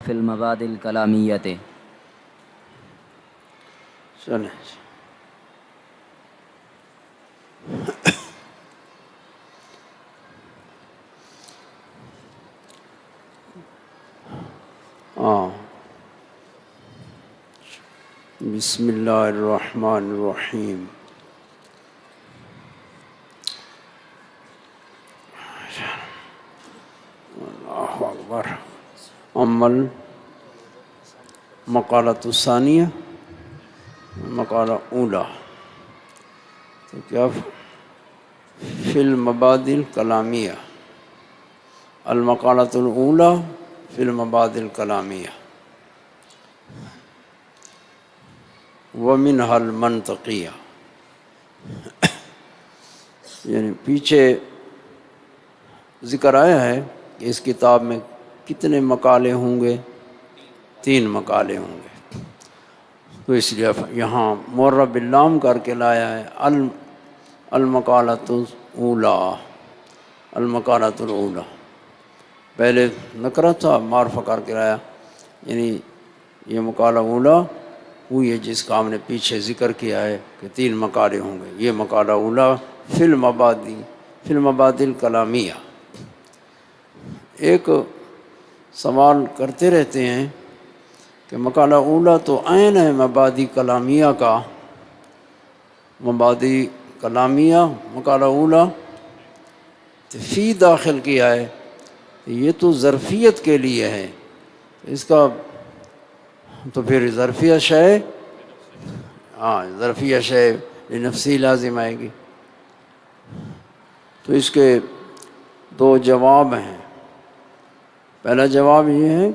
فی المبادئ الکلامیۃ۔ چلیں بسم اللہ الرحمن الرحیم۔ اللہ اکبر۔ عمل مقالۃ الثانیہ، مقالہ اولا، تو کیا فی المبادئ الکلامیہ، المقالۃ الاولی فی المبادئ الکلامیہ ومنہا المنطقیہ۔ یعنی پیچھے ذکر آیا ہے کہ اس کتاب میں کتنے مقالے ہوں گے؟ 3 مقالے ہوں گے، تو اس لیے یہاں معرب باللام کر کے لایا ہے المقالۃ الاولی، المقالۃ الاولی۔ پہلے نکرہ تھا، معرفہ کر کے لایا، یعنی یہ مقالہ اولا ہوئی ہے جس کا ہم نے پیچھے ذکر کیا ہے کہ 3 مقالے ہوں گے۔ یہ مقالہ اولا فی المبادئ الکلامیہ۔ ایک سوال کرتے رہتے ہیں کہ مقالہ اولا تو عین ہے مبادئ کلامیہ کا، مبادئ کلامیہ مقالہ اولا، تو فی داخل کیا ہے، یہ تو ظرفیت کے لیے ہے، اس کا تو پھر ظرفیہ شے، ظرفیہ شے لنفسی لازم آئے گی۔ تو اس کے 2 جواب ہیں۔ پہلا جواب یہ ہے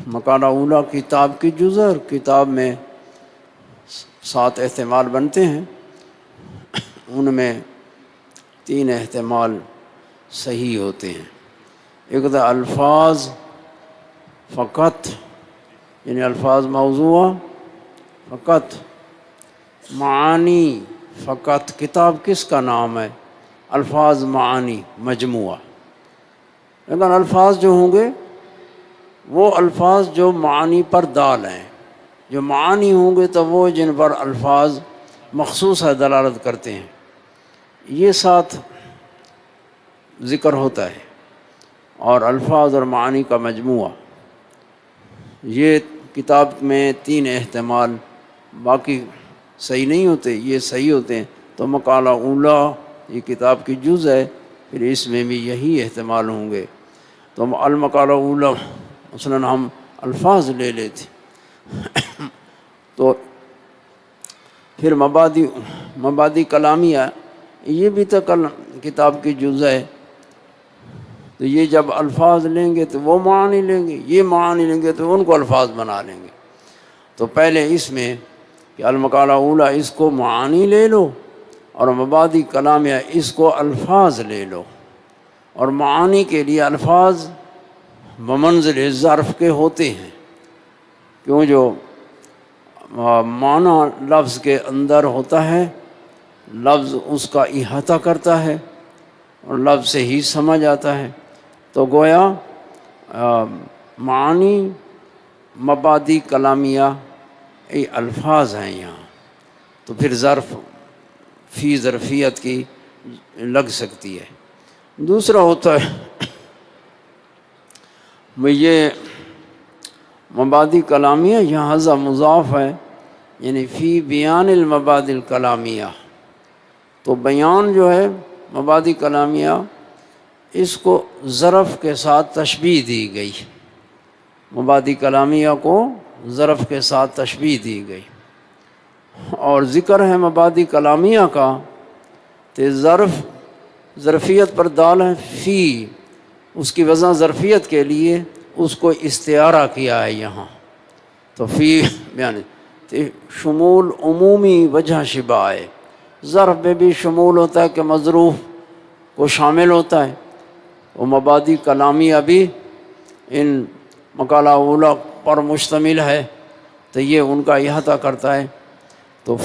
مقالہ اولا کتاب کی جزء، اور کتاب میں 7 احتمال بنتے ہیں، ان میں 3 احتمال صحیح ہوتے ہیں۔ ایک تو الفاظ فقط، یعنی الفاظ موضوعہ فقط، معانی فقط۔ کتاب کس کا نام ہے؟ الفاظ معانی مجموعہ۔ لیکن الفاظ جو ہوں گے وہ الفاظ جو معانی پر دال ہیں، جو معانی ہوں گے تو وہ جن پر الفاظ مخصوص ہے دلالت کرتے ہیں، یہ 7 ذکر ہوتا ہے۔ اور الفاظ اور معانی کا مجموعہ، یہ کتاب میں 3 احتمال، باقی صحیح نہیں ہوتے، یہ صحیح ہوتے ہیں۔ تو مقالہ اولا یہ کتاب کی جز ہے، پھر اس میں بھی یہی احتمال ہوں گے۔ تو المقالہ اولا مثلاً ہم الفاظ لے لیتے، تو پھر مبادئ کلامیہ یہ بھی تو کتاب کی جز ہے، تو یہ جب الفاظ لیں گے تو وہ معانی لیں گے، یہ معانی لیں گے تو ان کو الفاظ بنا لیں گے۔ تو پہلے اس میں کہ المقالہ اولا اس کو معانی لے لو، اور مبادئ کلامیہ اس کو الفاظ لے لو۔ اور معانی کے لیے الفاظ بمنزل ظرف کے ہوتے ہیں، کیوں جو معنی لفظ کے اندر ہوتا ہے، لفظ اس کا احاطہ کرتا ہے اور لفظ سے ہی سمجھ آتا ہے۔ تو گویا معانی مبادئ کلامیہ یہ الفاظ ہیں یہاں، تو پھر ظرف فی ظرفیت کی لگ سکتی ہے۔ دوسرا ہوتا ہے یہ مبادئ کلامیہ، یہاں حذف مضاف ہے، یعنی فی بیان المبادئ الکلامیہ۔ تو بیان جو ہے مبادئ کلامیہ، اس کو ظرف کے ساتھ تشبیہ دی گئی، مبادئ کلامیہ کو ظرف کے ساتھ تشبیہ دی گئی۔ اور ذکر ہے مبادئ کلامیہ کا، تو ظرفیت پر دال ہے فی، اس کی وزن ظرفیت کے لیے اس کو استعارہ کیا ہے یہاں۔ تو فی یعنی شمول عمومی وجہ شبہ ہے، ظرف میں بھی شمول ہوتا ہے کہ مظروف کو شامل ہوتا ہے، وہ مبادئ کلامیہ بھی ان مقالہ اولا پر مشتمل ہے، تو یہ ان کا احاطہ کرتا ہے۔ تو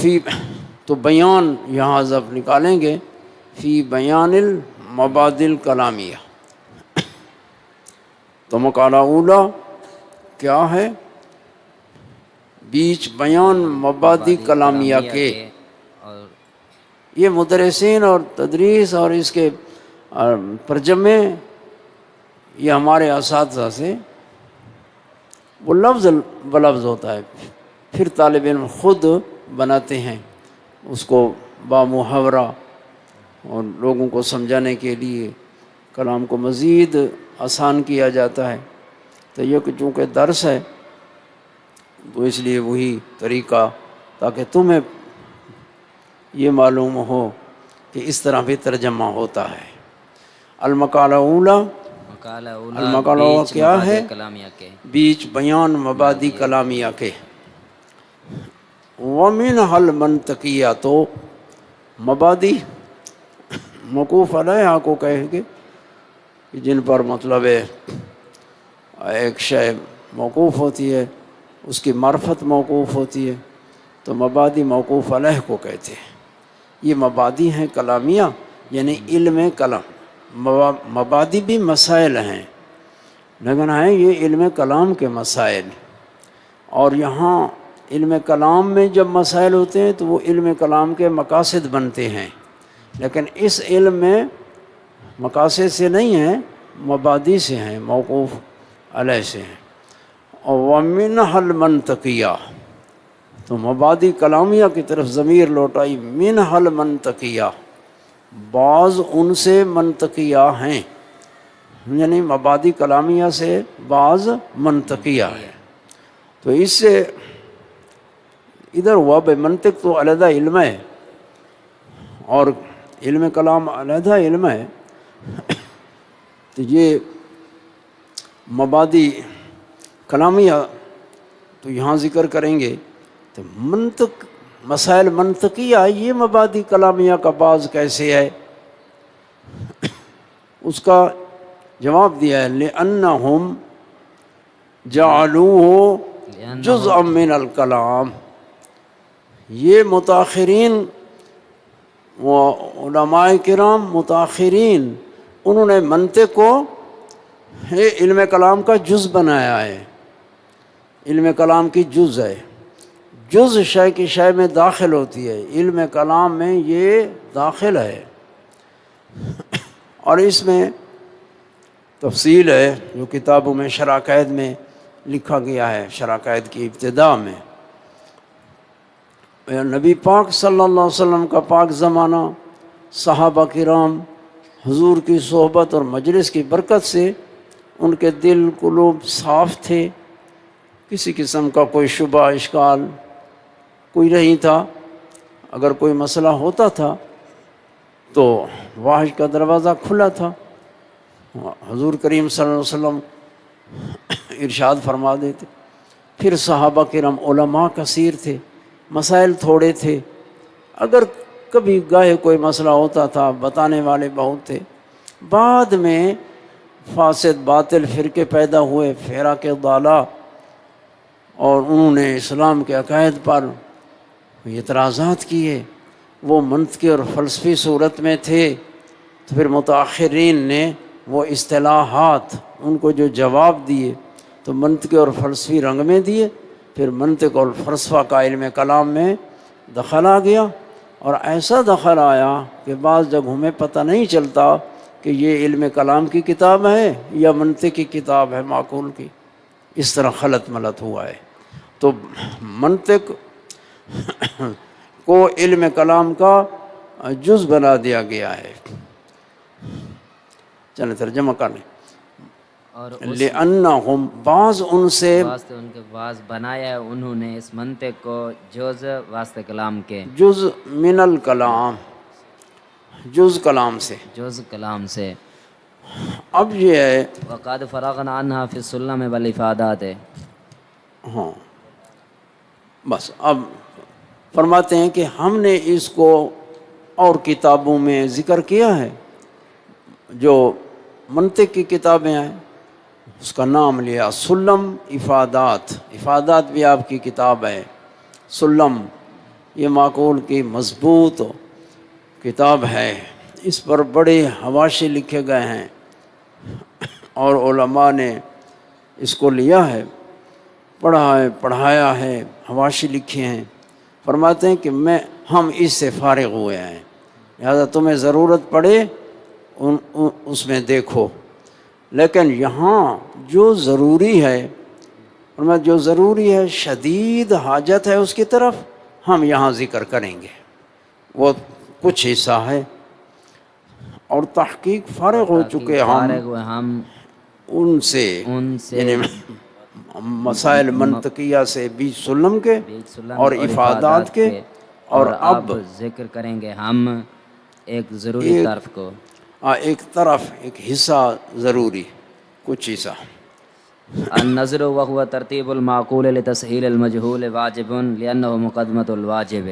تو بیان یہاں حذف نکالیں گے، فی بیان المبادئ الکلامیہ۔ تو مقالہ اولا کیا ہے؟ بیچ بیان مبادی کلامیہ کے. اور یہ مدرسین اور تدریس اور اس کے ترجمے یہ ہمارے اساتذہ سے وہ لفظ بلفظ ہوتا ہے، پھر طالب علم خود بناتے ہیں اس کو بامحاورہ، اور لوگوں کو سمجھانے کے لیے کلام کو مزید آسان کیا جاتا ہے. تو یہ کہ چونکہ درس ہے تو اس لیے وہی طریقہ، تاکہ تمہیں یہ معلوم ہو کہ اس طرح بھی ترجمہ ہوتا ہے. المقالہ اولا، مقالہ اولا المقالہ اولا بیچ کیا مبادی ہے؟ کلامیہ کے. بیچ بیان مبادی کلامیہ کے. وَمِنْهَا الْمَنْطَقِیہ، تو مبادی موقوف علیہ کو کہیں گے جن پر مطلب ہے ایک شے موقوف ہوتی ہے، اس کی معرفت موقوف ہوتی ہے، تو مبادی موقوف علیہ کو کہتے ہیں. یہ مبادی ہیں کلامیہ، یعنی علم کلام. مبادی بھی مسائل ہیں، لیکن ہیں یہ علم کلام کے مسائل. اور یہاں علم کلام میں جب مسائل ہوتے ہیں تو وہ علم کلام کے مقاصد بنتے ہیں، لیکن اس علم میں مقاصد سے نہیں ہیں، مبادی سے ہیں، موقوف علیہ سے ہیں. اور وَمِنْهَا الْمَنْطَقِیہ، تو مبادی کلامیہ کی طرف ضمیر لوٹائی. مِنْهَا الْمَنْطَقِیہ، بعض ان سے منطقیہ ہیں، یعنی مبادی کلامیہ سے بعض منطقیہ ہے. تو اس سے ادھر ہوا بے منطق تو علیحدہ علم ہے اور علم کلام علیحدہ علم ہے. تو یہ مبادی کلامیہ تو یہاں ذکر کریں گے. تو منطق، مسائل منطقیہ، یہ مبادی کلامیہ کا بعض کیسے ہے؟ اس کا جواب دیا ہے لِأَنَّهُمْ جَعَلُوهُ جُزْءًا مِّنَ الْكَلَامِ. یہ متاخرین و علماء کرام متاخرین انہوں نے منطق کو علم کلام کا جز بنایا ہے. علم کلام کی جز ہے، جز شے کی شے میں داخل ہوتی ہے، علم کلام میں یہ داخل ہے. اور اس میں تفصیل ہے جو کتابوں میں شرح-قید میں لکھا گیا ہے. شرح-قید کی ابتدا میں نبی پاک صلی اللہ علیہ وسلم کا پاک زمانہ، صحابہ کرام حضور کی صحبت اور مجلس کی برکت سے ان کے دل قلوب صاف تھے، کسی قسم کا کوئی شبہ اشکال کوئی نہیں تھا. اگر کوئی مسئلہ ہوتا تھا تو وحی کا دروازہ کھلا تھا. حضور کریم صلی اللہ علیہ وسلم ارشاد فرما دیتے. پھر صحابہ کرام علماء کثیر تھے، مسائل تھوڑے تھے. اگر کبھی گاہے کوئی مسئلہ ہوتا تھا بتانے والے بہت تھے. بعد میں فاسد باطل فرقے پیدا ہوئے، فراق ضالہ، اور انہوں نے اسلام کے عقائد پر اعتراضات کیے. وہ منطقی اور فلسفی صورت میں تھے. تو پھر متاخرین نے وہ اصطلاحات ان کو جو جواب دیے تو منطقی اور فلسفی رنگ میں دیے. پھر منطق اور فلسفہ کا علم کلام میں دخل آ گیا، اور ایسا دخل آیا کہ بعض جگہوں میں پتہ نہیں چلتا کہ یہ علم کلام کی کتاب ہے یا منطق کی کتاب ہے معقول کی. اس طرح خلط ملط ہوا ہے. تو منطق کو علم کلام کا جز بنا دیا گیا ہے. چلیں ترجمہ کر لیں. اور لِأَنَّهُمْ، بعض ان سے، واسطے ان کے بعض بنایا ہے انہوں نے اس منطق کو جز واسطے کلام کے، جز من الکلام، جز کلام سے. جز کلام سے. اب یہ ہے وقد فرغنا عنها فی السلم والافادات ہے. ہاں بس اب فرماتے ہیں کہ ہم نے اس کو اور کتابوں میں ذکر کیا ہے، جو منطق کی کتابیں ہیں اس کا نام لیا سلم افادات. افادات بھی آپ کی کتاب ہے. سلم یہ معقول کی مضبوط کتاب ہے، اس پر بڑے حواشی لکھے گئے ہیں اور علماء نے اس کو لیا ہے. پڑھا ہے، پڑھایا ہے، حواشی لکھے ہیں، فرماتے ہیں کہ ہم اس سے فارغ ہوئے ہیں، لہذا تمہیں ضرورت پڑے اس میں دیکھو۔ لیکن یہاں جو ضروری ہے، فرمایا جو ضروری ہے، شدید حاجت ہے اس کی طرف، ہم یہاں ذکر کریں گے، وہ کچھ حصہ ہے۔ اور تحقیق فارغ ہو چکے فارغ ہوئے ہم ان سے، سے یعنی مسائل منطقیہ سے، بیچ سلم کے اور افادات کے، اور اب ذکر کریں گے ہم ایک ضروری طرف کو، ایک طرف، ایک حصہ ضروری، کچھ حصہ۔ النظر وهو ترتیب المعقول لتسهيل المجهول واجب لأنه مقدمة الواجب۔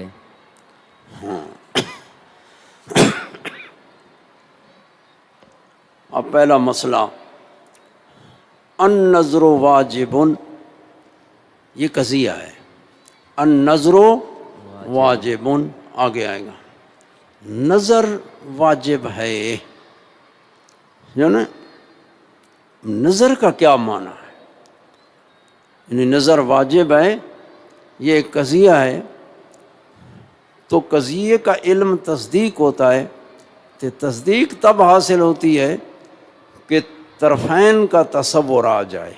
اب پہلا مسئلہ، النظر واجب، یہ قضیہ ہے، النظر واجب، آگے آئے گا، نظر واجب ہے، جو نا نظر کا کیا معنی ہے، یعنی نظر واجب ہے، یہ ایک قضیہ ہے، تو قضیے کا علم تصدیق ہوتا ہے، تو تصدیق تب حاصل ہوتی ہے کہ طرفین کا تصور آ جائے،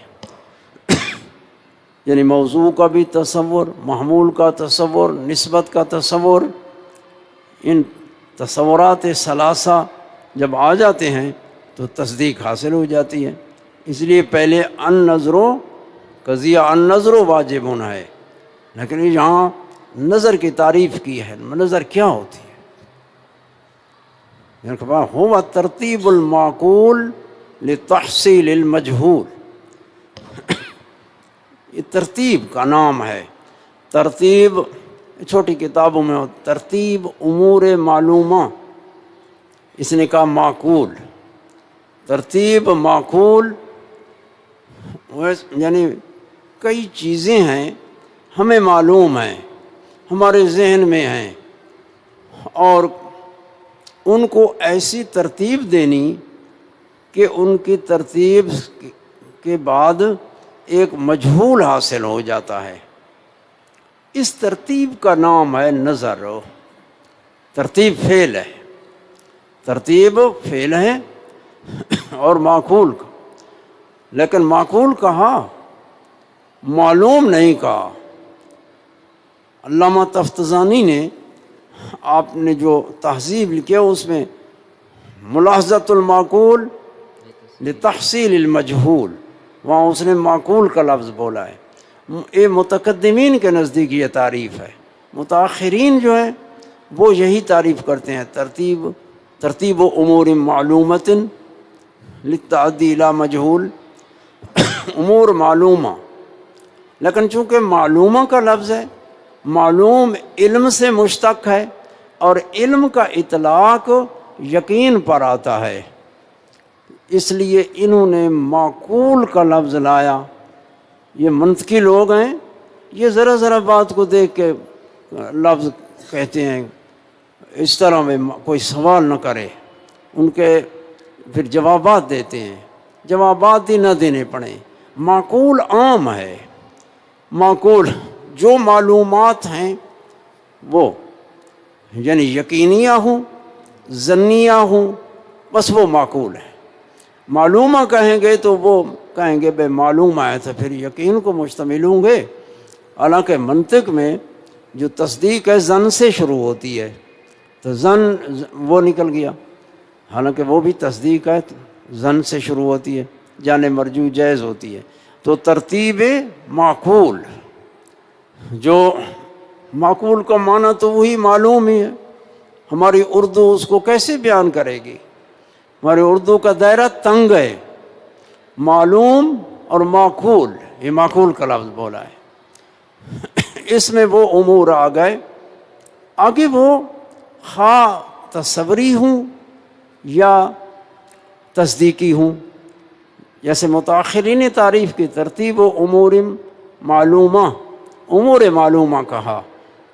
یعنی موضوع کا بھی تصور، محمول کا تصور، نسبت کا تصور، ان تصورات ثلاثہ جب آ جاتے ہیں تو تصدیق حاصل ہو جاتی ہے۔ اس لیے پہلے النظر، قضیہ النظر واجب ہونا ہے، لیکن یہاں نظر کی تعریف کی ہے، نظر کیا ہوتی ہے؟ ہوا ترتیب المعقول لتحصیل المجہول، یہ ترتیب کا نام ہے، ترتیب چھوٹی کتابوں میں ہو، ترتیب امور معلومہ، اس نے کہا معقول، ترتیب معقول، یعنی کئی چیزیں ہیں ہمیں معلوم ہیں، ہمارے ذہن میں ہیں، اور ان کو ایسی ترتیب دینی کہ ان کی ترتیب کے بعد ایک مجہول حاصل ہو جاتا ہے، اس ترتیب کا نام ہے نظر۔ ترتیب فعل ہے، ترتیب فعل ہے اور معقول کا، لیکن معقول کہا، معلوم نہیں کہا۔ علامہ تفتزانی نے، آپ نے جو تہذیب لکھا اس میں ملاحظۃ المعقول لتحصیل المجہول، وہاں اس نے معقول کا لفظ بولا ہے۔ یہ متقدمین کے نزدیک یہ تعریف ہے، متاخرین جو ہیں وہ یہی تعریف کرتے ہیں، ترتیب امور معلومۃ للتعدی الی مجہول، امور معلومہ، لیکن چونکہ معلومہ کا لفظ ہے، معلوم علم سے مشتق ہے، اور علم کا اطلاق یقین پر آتا ہے، اس لیے انہوں نے معقول کا لفظ لایا۔ یہ منطقی لوگ ہیں، یہ ذرا ذرا بات کو دیکھ کے لفظ کہتے ہیں، اس طرح میں کوئی سوال نہ کرے، ان کے پھر جوابات دیتے ہیں، جوابات ہی نہ دینے پڑیں۔ معقول عام ہے، معقول جو معلومات ہیں وہ یعنی یقینیہ ہوں، ظنیہ ہوں، بس وہ معقول ہے۔ معلومہ کہیں گے تو وہ کہیں گے بے معلوم ہے، تو پھر یقین کو مشتمل ہوں گے، حالانکہ منطق میں جو تصدیق ہے ظن سے شروع ہوتی ہے، تو ظن وہ نکل گیا، حالانکہ وہ بھی تصدیق ہے، ظن سے شروع ہوتی ہے، جانے مرجو جائز ہوتی ہے۔ تو ترتیب معقول، جو معقول کا معنی تو وہی معلوم ہی ہے، ہماری اردو اس کو کیسے بیان کرے گی؟ ہماری اردو کا دائرہ تنگ ہے، معلوم اور معقول، یہ معقول کا لفظ بولا ہے، اس میں وہ امور آ گئے، آگے وہ خواہ تصوری ہوں یا تصدیقی ہوں، جیسے متاخرین نے تعریف کی ترتیب و امور معلومہ، امور معلومہ کہا،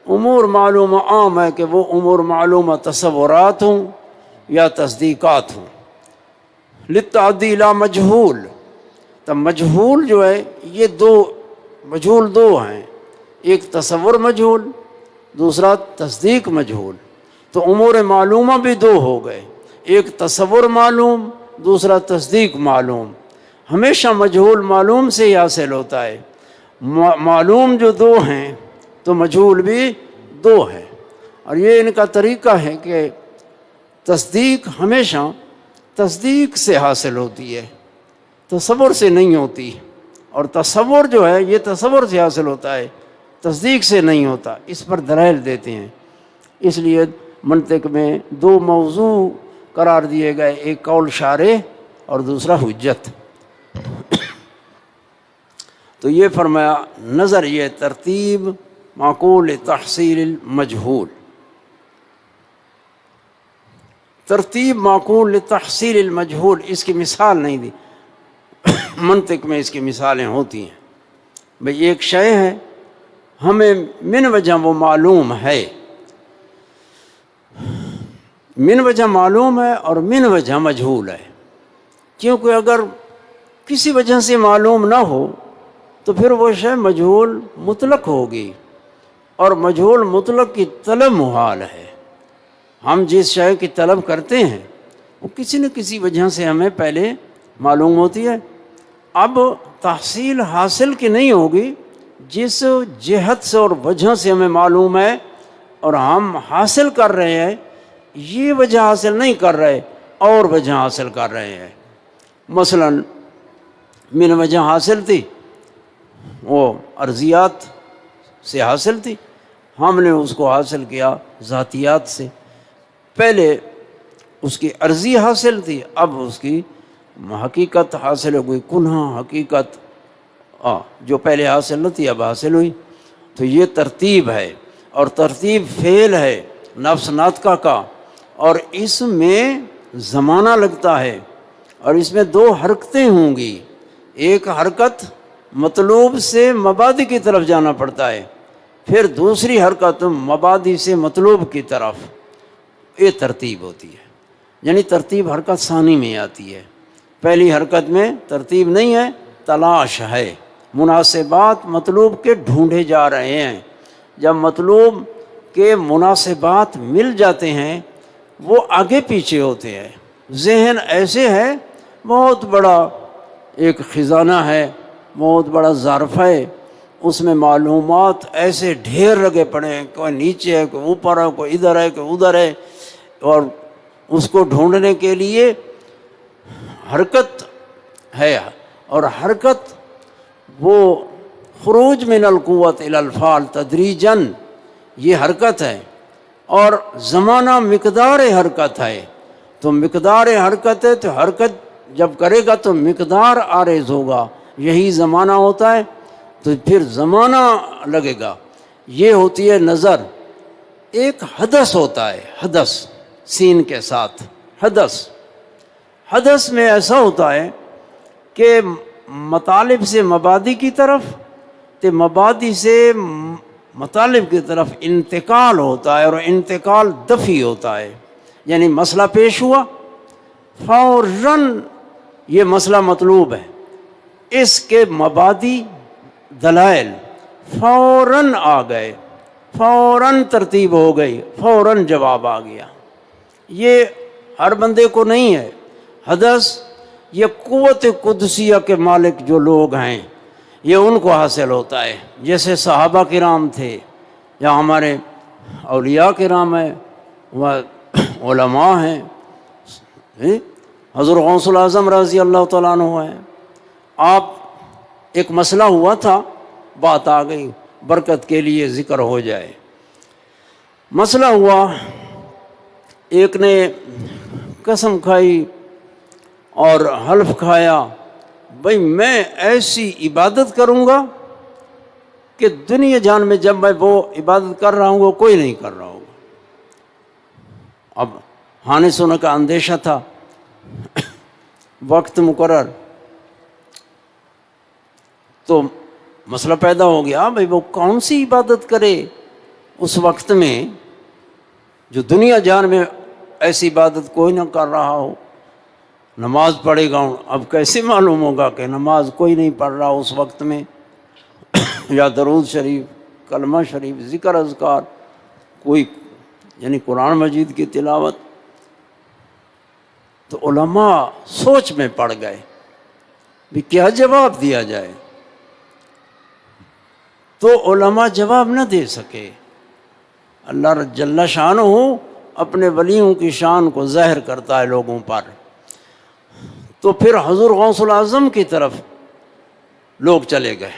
امور معلومہ عام ہے کہ وہ امور معلومہ تصورات ہوں یا تصدیقات ہوں، للتعدی الی مجہول، تو مجہول جو ہے یہ دو مجہول دو ہیں، ایک تصور مجہول، دوسرا تصدیق مجہول۔ تو امور معلومہ بھی دو ہو گئے، ایک تصور معلوم، دوسرا تصدیق معلوم۔ ہمیشہ مجہول معلوم سے ہی حاصل ہوتا ہے، معلوم جو دو ہیں تو مجہول بھی دو ہے۔ اور یہ ان کا طریقہ ہے کہ تصدیق ہمیشہ تصدیق سے حاصل ہوتی ہے، تصور سے نہیں ہوتی، اور تصور جو ہے یہ تصور سے حاصل ہوتا ہے، تصدیق سے نہیں ہوتا۔ اس پر دلائل دیتے ہیں۔ اس لیے منطق میں دو موضوع قرار دیے گئے، ایک قول شارح اور دوسرا حجت۔ تو یہ فرمایا نظر یہ ترتیب معقول تحصیل المجہول، ترتیب معقول تحصیل المجہول، اس کی مثال نہیں دی۔ منطق میں اس کی مثالیں ہوتی ہیں، بھئی ایک شے ہے ہمیں من وجہ وہ معلوم ہے، من وجہ معلوم ہے اور من وجہ مجہول ہے، کیونکہ اگر کسی وجہ سے معلوم نہ ہو تو پھر وہ شے مجہول مطلق ہوگی، اور مجہول مطلق کی طلب محال ہے۔ ہم جس شے کی طلب کرتے ہیں وہ کسی نہ کسی وجہ سے ہمیں پہلے معلوم ہوتی ہے، اب تحصیل حاصل کی نہیں ہوگی جس جہت سے اور وجہ سے ہمیں معلوم ہے اور ہم حاصل کر رہے ہیں، یہ وجہ حاصل نہیں کر رہے اور وجہ حاصل کر رہے ہیں۔ مثلا من وجہ حاصل تھی، وہ ارضیات سے حاصل تھی، ہم نے اس کو حاصل کیا ذاتیات سے۔ پہلے اس کی عرضی حاصل تھی، اب اس کی حقیقت حاصل ہو گئی، کنہا حقیقت جو پہلے حاصل نہ تھی اب حاصل ہوئی۔ تو یہ ترتیب ہے، اور ترتیب فعل ہے نفس ناطقہ کا، اور اس میں زمانہ لگتا ہے، اور اس میں دو حرکتیں ہوں گی، ایک حرکت مطلوب سے مبادی کی طرف جانا پڑتا ہے، پھر دوسری حرکت مبادی سے مطلوب کی طرف، یہ ترتیب ہوتی ہے۔ یعنی ترتیب حرکت ثانی میں آتی ہے، پہلی حرکت میں ترتیب نہیں ہے، تلاش ہے، مناسبات مطلوب کے ڈھونڈے جا رہے ہیں۔ جب مطلوب کے مناسبات مل جاتے ہیں وہ آگے پیچھے ہوتے ہیں۔ ذہن ایسے ہے بہت بڑا ایک خزانہ ہے، بہت بڑا ظرف ہے، اس میں معلومات ایسے ڈھیر لگے پڑے ہیں، کوئی نیچے ہے، کوئی اوپر ہے، کوئی ادھر ہے، کوئی ادھر ہے، اور اس کو ڈھونڈنے کے لیے حرکت ہے، اور حرکت وہ خروج من القوت الی الفعل تدریجاً، یہ حرکت ہے، اور زمانہ مقدار حرکت ہے۔ تو مقدار حرکت ہے تو حرکت جب کرے گا تو مقدار عارض ہوگا، یہی زمانہ ہوتا ہے، تو پھر زمانہ لگے گا۔ یہ ہوتی ہے نظر۔ ایک حدث ہوتا ہے، حدث سین کے ساتھ، حدث۔ حدث میں ایسا ہوتا ہے کہ مطالب سے مبادی کی طرف، تو مبادی سے مطالب کی طرف انتقال ہوتا ہے، اور انتقال دفعی ہوتا ہے۔ یعنی مسئلہ پیش ہوا، فوراً یہ مسئلہ مطلوب ہے، اس کے مبادی دلائل فوراً آ گئے، فوراً ترتیب ہو گئی، فوراً جواب آ گیا۔ یہ ہر بندے کو نہیں ہے حدث، یہ قوت قدسیہ کے مالک جو لوگ ہیں یہ ان کو حاصل ہوتا ہے، جیسے صحابہ کرام تھے، یا ہمارے اولیاء کرام ہیں، وہ علماء ہیں، حضرت غوث الاعظم رضی اللہ تعالیٰ عنہ ہیں۔ آپ ایک مسئلہ ہوا تھا، بات آ گئی، برکت کے لیے ذکر ہو جائے۔ مسئلہ ہوا، ایک نے قسم کھائی اور حلف کھایا، بھئی میں ایسی عبادت کروں گا کہ دنیا جان میں جب میں وہ عبادت کر رہا ہوں وہ کوئی نہیں کر رہا ہوگا۔ اب ہانے سونے کا اندیشہ تھا، وقت مقرر، تو مسئلہ پیدا ہو گیا، بھئی وہ کون سی عبادت کرے اس وقت میں جو دنیا جان میں ایسی عبادت کوئی نہ کر رہا ہو۔ نماز پڑھے گا، اب کیسے معلوم ہوگا کہ نماز کوئی نہیں پڑھ رہا اس وقت میں؟ یا درود شریف، کلمہ شریف، ذکر اذکار، کوئی یعنی قرآن مجید کی تلاوت، تو علماء سوچ میں پڑ گئے بھی کیا جواب دیا جائے. تو علماء جواب نہ دے سکے. اللہ جل شانہ اپنے ولیوں کی شان کو ظاہر کرتا ہے لوگوں پر. تو پھر حضور غوث الاعظم کی طرف لوگ چلے گئے.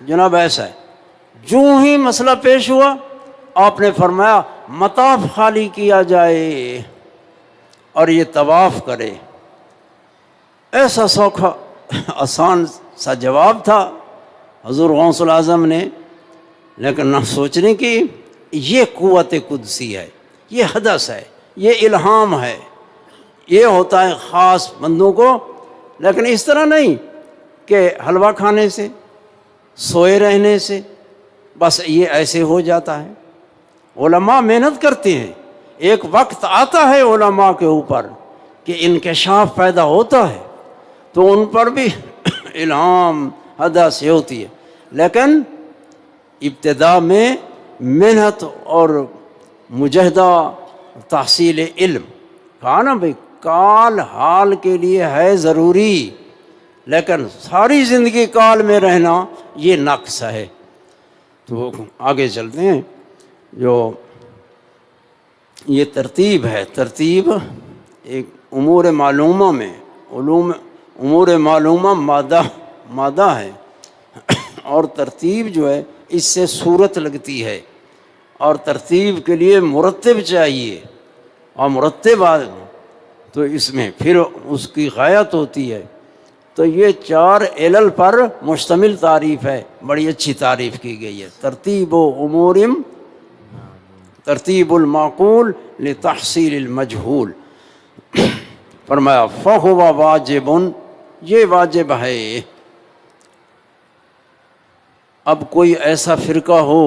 جناب ایسا ہے، جو ہی مسئلہ پیش ہوا آپ نے فرمایا مطاف خالی کیا جائے اور یہ طواف کرے. ایسا سوکھا آسان سا جواب تھا حضور غوث الاعظم نے، لیکن نہ سوچنے کی یہ قوت قدسی ہے، یہ حدث ہے، یہ الہام ہے، یہ ہوتا ہے خاص بندوں کو. لیکن اس طرح نہیں کہ حلوہ کھانے سے، سوئے رہنے سے بس یہ ایسے ہو جاتا ہے. علماء محنت کرتے ہیں، ایک وقت آتا ہے علماء کے اوپر کہ انکشاف پیدا ہوتا ہے تو ان پر بھی الہام حدث ہوتی ہے. لیکن ابتدا میں محنت اور مجاہدہ، تحصیل علم، کہا نا بھائی کال حال کے لیے ہے ضروری، لیکن ساری زندگی کال میں رہنا یہ نقص ہے. تو آگے چلتے ہیں. جو یہ ترتیب ہے، ترتیب ایک امور معلومہ میں، امور معلومہ مادہ ہے، اور ترتیب جو ہے اس سے صورت لگتی ہے، اور ترتیب کے لیے مرتب چاہیے، اور مرتب تو اس میں پھر اس کی غایت ہوتی ہے. تو یہ 4 علل پر مشتمل تعریف ہے، بڑی اچھی تعریف کی گئی ہے. ترتیب امور، ترتیب المعقول لتحصیل المجہول. فرمایا فہو واجب، یہ واجب ہے. اب کوئی ایسا فرقہ ہو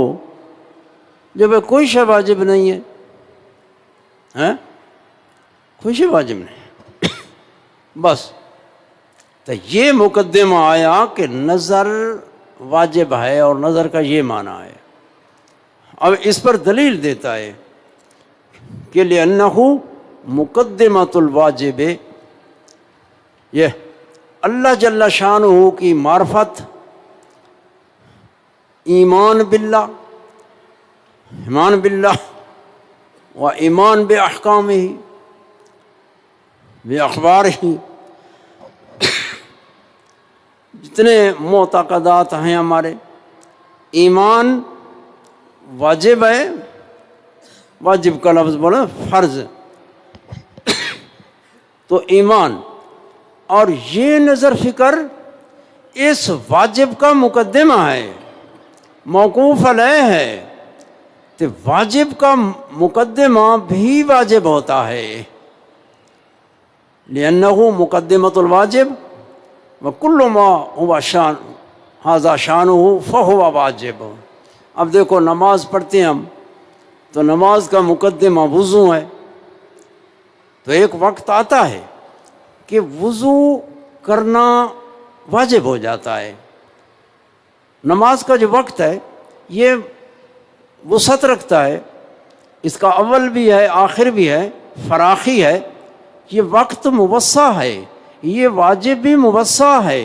جو بھائی کوئی شے واجب نہیں ہے، کوئی شے واجب نہیں بس. تو یہ مقدمہ آیا کہ نظر واجب ہے، اور نظر کا یہ معنی ہے. اب اس پر دلیل دیتا ہے کہ لِأَنَّهُ مقدمۃ الواجب، یہ اللہ جل شانہ کی معرفت، ایمان باللہ و ایمان باحکامہ باخبارہ، جتنے معتقدات ہیں ہمارے، ایمان واجب ہے. واجب کا لفظ بولے فرض، تو ایمان، اور یہ نظر فکر اس واجب کا مقدمہ ہے، موقوف علیہ ہے. تو واجب کا مقدمہ بھی واجب ہوتا ہے. لِأَنَّهُ مقدمۃ الواجب وَكُلُّ مَا هُوَ شان هذا شانُهُ فَهُوَ واجب. اب دیکھو نماز پڑھتے ہیں ہم، تو نماز کا مقدمہ وضو ہے. تو ایک وقت آتا ہے کہ وضو کرنا واجب ہو جاتا ہے. نماز کا جو وقت ہے یہ وسعت رکھتا ہے، اس کا اول بھی ہے آخر بھی ہے، فراخی ہے. یہ وقت موسع ہے، یہ واجب بھی موسع ہے.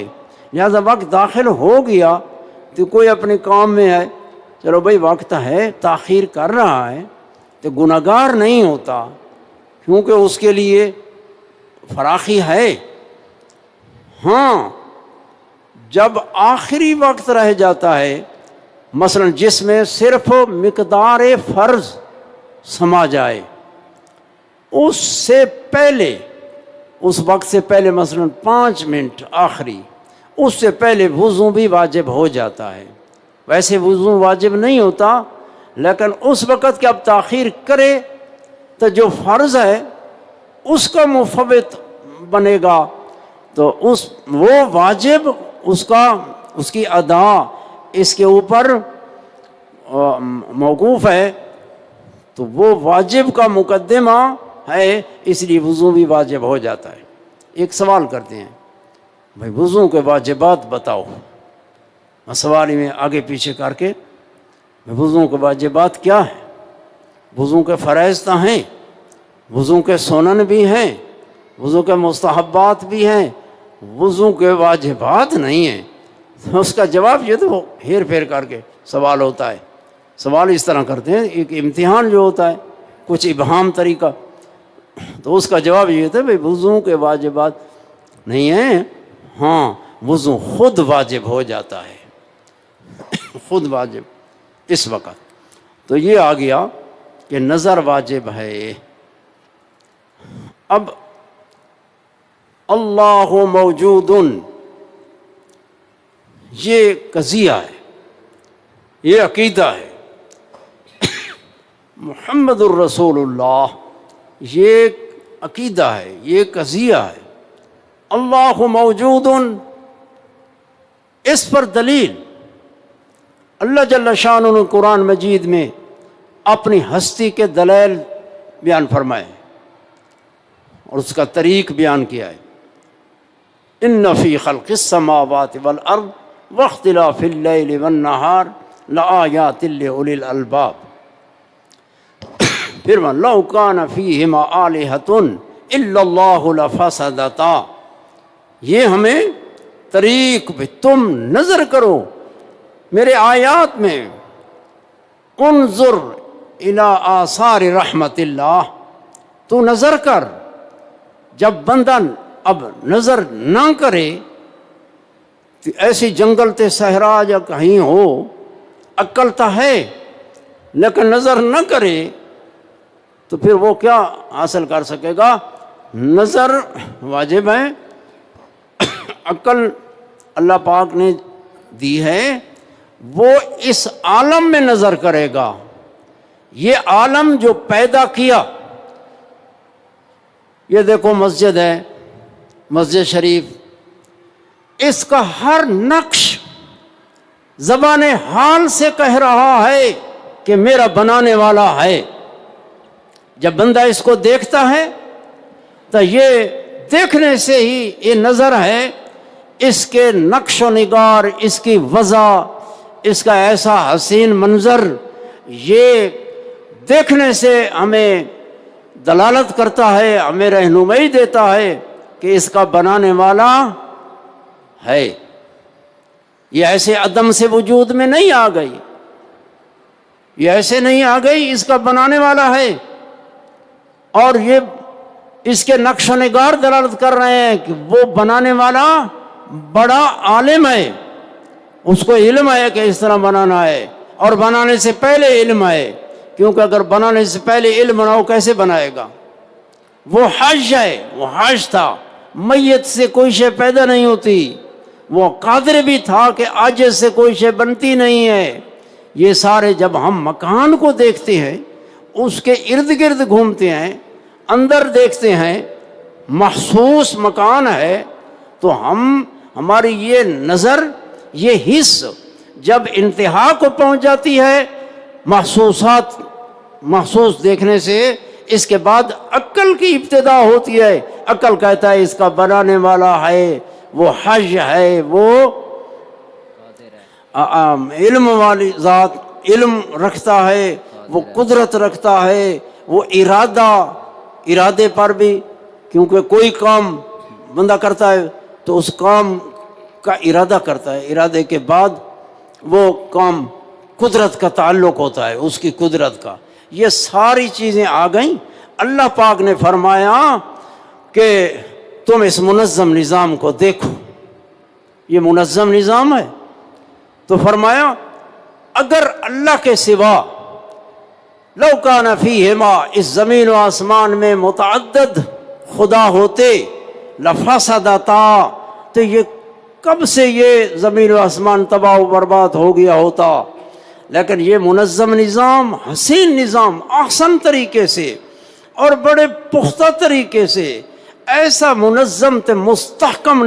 لہذا وقت داخل ہو گیا تو کوئی اپنے کام میں ہے، چلو بھائی وقت ہے، تاخیر کر رہا ہے، تو گناہگار نہیں ہوتا، کیونکہ اس کے لیے فراخی ہے. ہاں جب آخری وقت رہ جاتا ہے، مثلا جس میں صرف مقدار فرض سما جائے، اس سے پہلے، اس وقت سے پہلے مثلا 5 منٹ آخری، اس سے پہلے وضو بھی واجب ہو جاتا ہے. ویسے وضو واجب نہیں ہوتا، لیکن اس وقت کہ اب تاخیر کرے تو جو فرض ہے اس کا مفوت بنے گا، تو وہ واجب اس کی ادا اس کے اوپر موقوف ہے. تو وہ واجب کا مقدمہ ہے، اس لیے وضو بھی واجب ہو جاتا ہے. ایک سوال کرتے ہیں، بھائی وضو کے واجبات بتاؤ. مسواری میں آگے پیچھے کر کے وضو کے واجبات کیا ہیں، وضو کے فرائض تو ہیں، وضو کے سنن بھی ہیں، وضو کے مستحبات بھی ہیں، وضو کے واجبات نہیں ہیں۔ تو اس کا جواب یہ تو ہیر پھیر کر کے سوال ہوتا ہے، سوال اس طرح کرتے ہیں، ایک امتحان جو ہوتا ہے کچھ ابہام طریقہ، تو اس کا جواب یہ تھا بھائی وضو کے واجبات نہیں ہیں، ہاں وضو خود واجب ہو جاتا ہے، خود واجب اس وقت۔ تو یہ آ گیا کہ نظر واجب ہے۔ اب اللہ موجود، یہ قضیہ ہے، یہ عقیدہ ہے، محمد الرسول اللہ یہ عقیدہ ہے، یہ قضیہ ہے، اللہ موجود، اس پر دلیل اللہ جل شانہ نے قرآن مجید میں اپنی ہستی کے دلائل بیان فرمائے اور اس کا طریق بیان کیا ہے۔ ان فی خلق السماوات والارض واختلاف اللیل والنہار لآیات لأولی الالباب۔ پھر لو کان فیہما آلہۃ الا اللہ لفسدتا، یہ ہمیں طریق پہ تم نظر کرو میرے آیات میں، انظر الی آثار رحمت اللہ، تو نظر کر۔ جب بندہ اب نظر نہ کرے تو ایسی جنگل تے صحرا یا کہیں ہو، عقل تو ہے لیکن نظر نہ کرے تو پھر وہ کیا حاصل کر سکے گا؟ نظر واجب ہے، عقل اللہ پاک نے دی ہے، وہ اس عالم میں نظر کرے گا۔ یہ عالم جو پیدا کیا، یہ دیکھو مسجد ہے، مسجد شریف، اس کا ہر نقش زبان حال سے کہہ رہا ہے کہ میرا بنانے والا ہے۔ جب بندہ اس کو دیکھتا ہے تو یہ دیکھنے سے ہی یہ نظر ہے، اس کے نقش و نگار، اس کی وضع، اس کا ایسا حسین منظر، یہ دیکھنے سے ہمیں دلالت کرتا ہے، ہمیں رہنمائی دیتا ہے کہ اس کا بنانے والا ہے۔ یہ ایسے عدم سے وجود میں نہیں آ گئی، یہ ایسے نہیں آ گئی، اس کا بنانے والا ہے۔ اور یہ اس کے نقش و نگار دلالت کر رہے ہیں کہ وہ بنانے والا بڑا عالم ہے، اس کو علم ہے کہ اس طرح بنانا ہے، اور بنانے سے پہلے علم ہے، کیونکہ اگر بنانے سے پہلے علم نہ ہو کیسے بنائے گا؟ وہ حج ہے، وہ حج تھا، میت سے کوئی شے پیدا نہیں ہوتی، وہ قادر بھی تھا کہ عاجز سے کوئی شے بنتی نہیں ہے۔ یہ سارے جب ہم مکان کو دیکھتے ہیں، اس کے ارد گرد گھومتے ہیں، اندر دیکھتے ہیں، محسوس مکان ہے، تو ہماری یہ نظر، یہ حس جب انتہا کو پہنچ جاتی ہے محسوس دیکھنے سے، اس کے بعد عقل کی ابتدا ہوتی ہے۔ عقل کہتا ہے اس کا بنانے والا ہے، وہ حج ہے، وہ علم والی ذات، علم رکھتا ہے، وہ قدرت رکھتا ہے، وہ ارادے پر بھی، کیونکہ کوئی کام بندہ کرتا ہے تو اس کام کا ارادہ کرتا ہے، ارادے کے بعد وہ کام قدرت کا تعلق ہوتا ہے، اس کی قدرت کا۔ یہ ساری چیزیں آ گئیں۔ اللہ پاک نے فرمایا کہ تم اس منظم نظام کو دیکھو، یہ منظم نظام ہے۔ تو فرمایا اگر اللہ کے سوا لو کان فیہما، اس زمین و آسمان میں متعدد خدا ہوتے، لفسدتا، تو یہ کب سے یہ زمین و آسمان تباہ و برباد ہو گیا ہوتا۔ لیکن یہ منظم نظام، حسین نظام، احسن طریقے سے اور بڑے پختہ طریقے سے، ایسا منظم تے مستحکم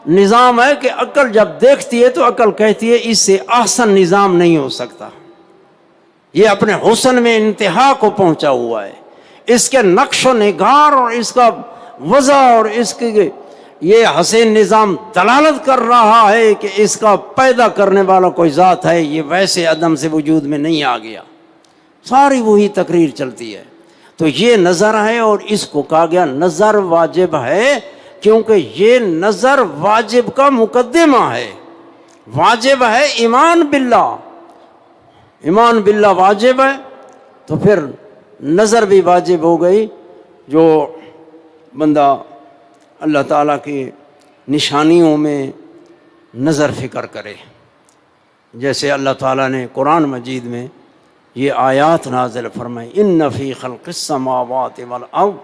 نظام ہے کہ عقل جب دیکھتی ہے تو عقل کہتی ہے اس سے احسن نظام نہیں ہو سکتا۔ یہ اپنے حسن میں انتہا کو پہنچا ہوا ہے، اس کے نقش و نگار اور اس کا وضع اور اس کی یہ حسین نظام دلالت کر رہا ہے کہ اس کا پیدا کرنے والا کوئی ذات ہے، یہ ویسے عدم سے وجود میں نہیں آ گیا، ساری وہی تقریر چلتی ہے۔ تو یہ نظر ہے، اور اس کو کہا گیا نظر واجب ہے، کیونکہ یہ نظر واجب کا مقدمہ ہے۔ واجب ہے ایمان باللہ، ایمان باللہ واجب ہے، تو پھر نظر بھی واجب ہو گئی۔ جو بندہ اللہ تعالیٰ کی نشانیوں میں نظر فکر کرے، جیسے اللہ تعالیٰ نے قرآن مجید میں یہ آیات نازل فرمائی، ان فی خلق السماوات والارض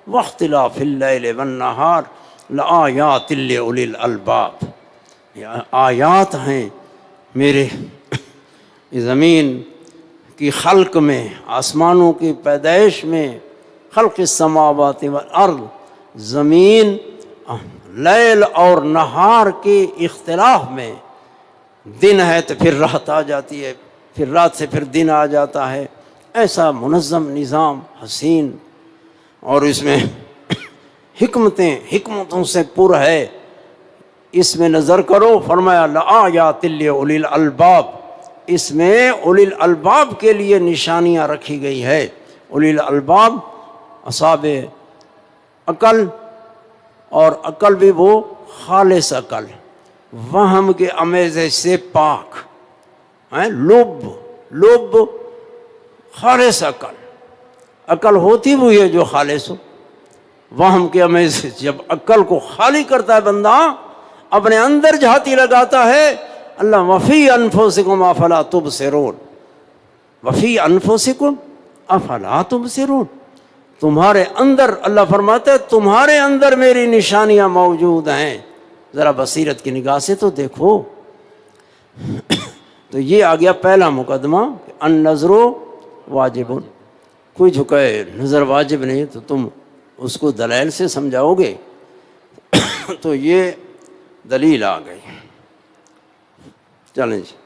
واختلاف اللیل والنہار لآیات لأولی الالباب، یہ آیات ہیں میرے زمین کی خلق میں، آسمانوں کی پیدائش میں، خلق السماوات والارض، زمین لیل اور نہار کے اختلاف میں، دن ہے تو پھر رات آ جاتی ہے، پھر رات سے پھر دن آ جاتا ہے، ایسا منظم نظام حسین، اور اس میں حکمتوں سے پر ہے، اس میں نظر کرو۔ فرمایا لآیات لأولی الالباب، اس میں اولی الالباب کے لیے نشانیاں رکھی گئی ہے۔ اولی الالباب اصحاب عقل، اور عقل بھی وہ خالص عقل، وہم کے امیزے سے پاک، لب خالص عقل، عقل ہوتی ہوئی ہے جو خالص ہو، وہم کے امیزے۔ جب عقل کو خالی کرتا ہے بندہ، اپنے اندر جھاتی لگاتا ہے، اللہ وفی انفسکم افلا تبصرون، وفی انفسکم افلا تبصرون، تمہارے اندر، اللہ فرماتا ہے تمہارے اندر میری نشانیاں موجود ہیں، ذرا بصیرت کی نگاہ سے تو دیکھو۔ تو یہ آ گیا پہلا مقدمہ، النظر واجب، کوئی جھکائے نظر واجب نہیں تو تم اس کو دلائل سے سمجھاؤ گے، تو یہ دلیل آ گئی۔ چلیں جی۔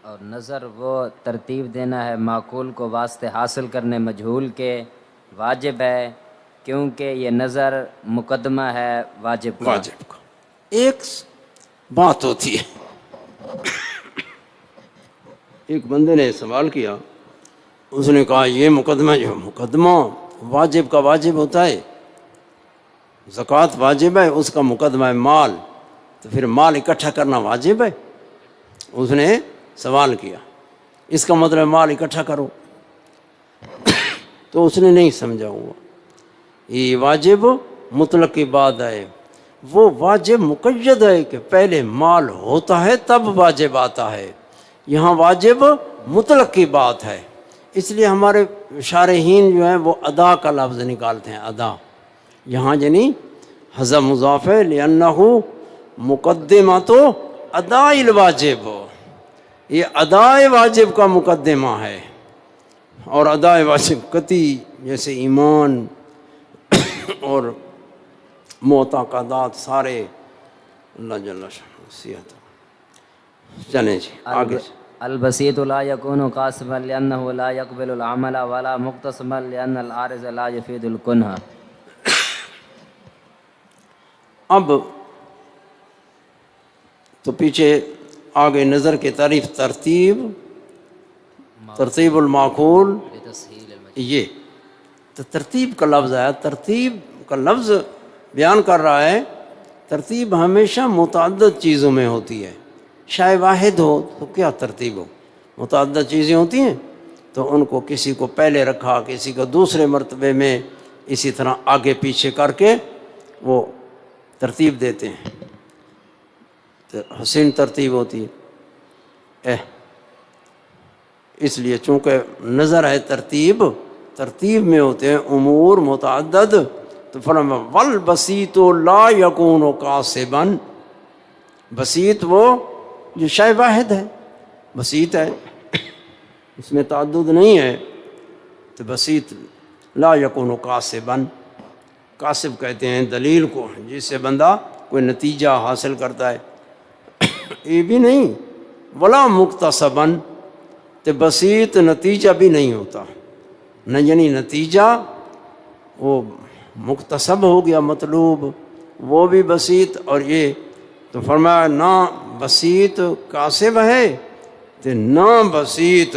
اور نظر وہ ترتیب دینا ہے معقول کو واسطے حاصل کرنے مجہول کے، واجب ہے کیونکہ یہ نظر مقدمہ ہے واجب کا۔ واجب کا ایک بات ہوتی ہے، ایک بندے نے سوال کیا، اس نے کہا یہ مقدمہ، جو مقدمہ واجب کا واجب ہوتا ہے، زکوٰۃ واجب ہے، اس کا مقدمہ ہے مال، تو پھر مال اکٹھا کرنا واجب ہے؟ اس نے سوال کیا، اس کا مطلب مال اکٹھا کرو، تو اس نے نہیں سمجھا ہوا۔ یہ واجب مطلق کی بات ہے، وہ واجب مقید ہے کہ پہلے مال ہوتا ہے تب واجب آتا ہے، یہاں واجب مطلق کی بات ہے۔ اس لیے ہمارے شارحین جو ہیں وہ ادا کا لفظ نکالتے ہیں، ادا، یہاں یعنی حذف مضاف ہے، لأنہ مقدمۃ اداء الواجب، یہ ادائے واجب کا مقدمہ ہے، اور ادائے واجب قطعی جیسے ایمان اور معتقدات سارے اللہ جل شانہ۔ چلیں جی آگے۔ البسیط لا یکون قاسما لأنہ لا یقبل العمل ولا مقتسما لأن العارض لا یفید الکنہ۔ اب تو پیچھے آگے نظر کی تعریف، ترتیب المعقول، یہ تو ترتیب کا لفظ ہے، ترتیب کا لفظ بیان کر رہا ہے۔ ترتیب ہمیشہ متعدد چیزوں میں ہوتی ہے، شے واحد ہو تو کیا ترتیب ہو، متعدد چیزیں ہوتی ہیں تو ان کو کسی کو پہلے رکھا، کسی کو دوسرے مرتبے میں، اسی طرح آگے پیچھے کر کے وہ ترتیب دیتے ہیں، تو حسین ترتیب ہوتی ہے۔ اس لیے چونکہ نظر ہے ترتیب میں ہوتے ہیں امور متعدد، تو فرمایا والبسیط لا یکون قاسبا، بسیط وہ جو شے واحد ہے، بسیط ہے، اس میں تعدد نہیں ہے، تو بسیط لا یکون قاسبا، قاسب کہتے ہیں دلیل کو جس سے بندہ کوئی نتیجہ حاصل کرتا ہے، یہ بھی نہیں، ولا مقتصبا، تو بسیط نتیجہ بھی نہیں ہوتا، نہ یعنی نتیجہ وہ مقتصب ہو گیا مطلوب، وہ بھی بسیط اور یہ تو فرمایا نہ بسیط کاسب ہے تو نہ بسیط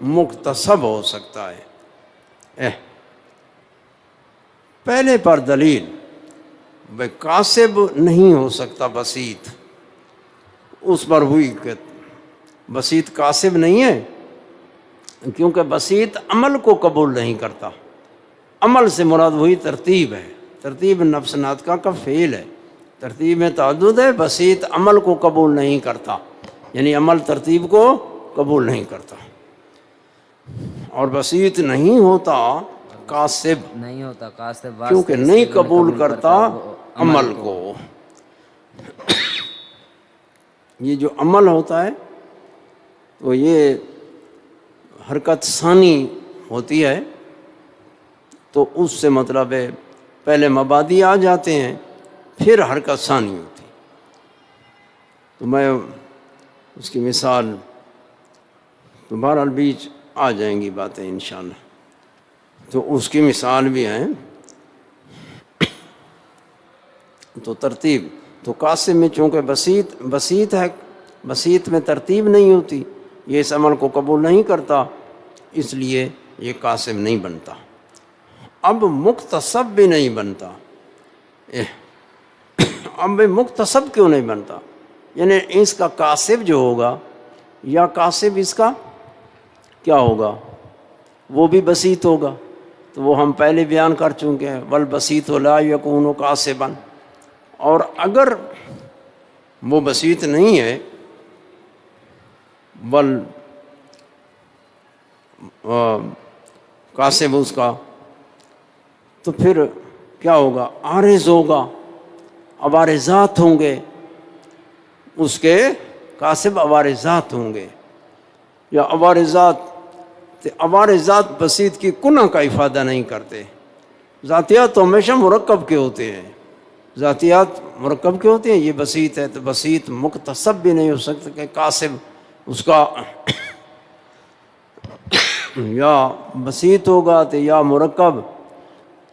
مکتسب ہو سکتا ہے۔ پہلے پر دلیل بھائی کاسب نہیں ہو سکتا بسیط، اس پر ہوئی کہ بسیط کاسب نہیں ہے، کیونکہ بسیط عمل کو قبول نہیں کرتا۔ عمل سے مراد وہی ترتیب ہے، ترتیب نفس ناطقہ کا فعل ہے، ترتیب میں تعدد ہے، بسیط عمل کو قبول نہیں کرتا، یعنی عمل ترتیب کو قبول نہیں کرتا، اور بسیط نہیں ہوتا کاسب، نہیں ہوتا کاسب کیونکہ نہیں قبول کرتا عمل کو۔ یہ جو عمل ہوتا ہے تو یہ حرکت ثانی ہوتی ہے، تو اس سے مطلب ہے پہلے مبادی آ جاتے ہیں پھر حرکت ثانی ہوتی۔ تو میں اس کی مثال تو بہرحال بیچ آ جائیں گی باتیں انشاءاللہ، تو اس کی مثال بھی ہے۔ تو ترتیب تو قاسم میں چونکہ بسیط ہے، بسیط میں ترتیب نہیں ہوتی، یہ اس عمل کو قبول نہیں کرتا، اس لیے یہ قاسم نہیں بنتا۔ اب مکتسب بھی نہیں بنتا۔ اب مکتسب کیوں نہیں بنتا؟ یعنی اس کا کاسب جو ہوگا یا کاسب اس کا کیا ہوگا، وہ بھی بسیط ہوگا، تو وہ ہم پہلے بیان کر چکے ہیں، والبسیط لا یکون کاسبا۔ اور اگر وہ بسیط نہیں ہے بل کاسب اس کا، تو پھر کیا ہوگا، عارض ہوگا، عوارضات ہوں گے، اس کے کاسب عوارضات ہوں گے، یا عوارضات بسیط کی کنہ کا افادہ نہیں کرتے۔ ذاتیات تو ہمیشہ مرکب کے ہوتے ہیں، ذاتیات مرکب کے ہوتے ہیں، یہ بسیط ہے تو بسیط مکتسب بھی نہیں ہو سکتا کہ کاسب اس کا یا بسیط ہوگا تو یا مرکب،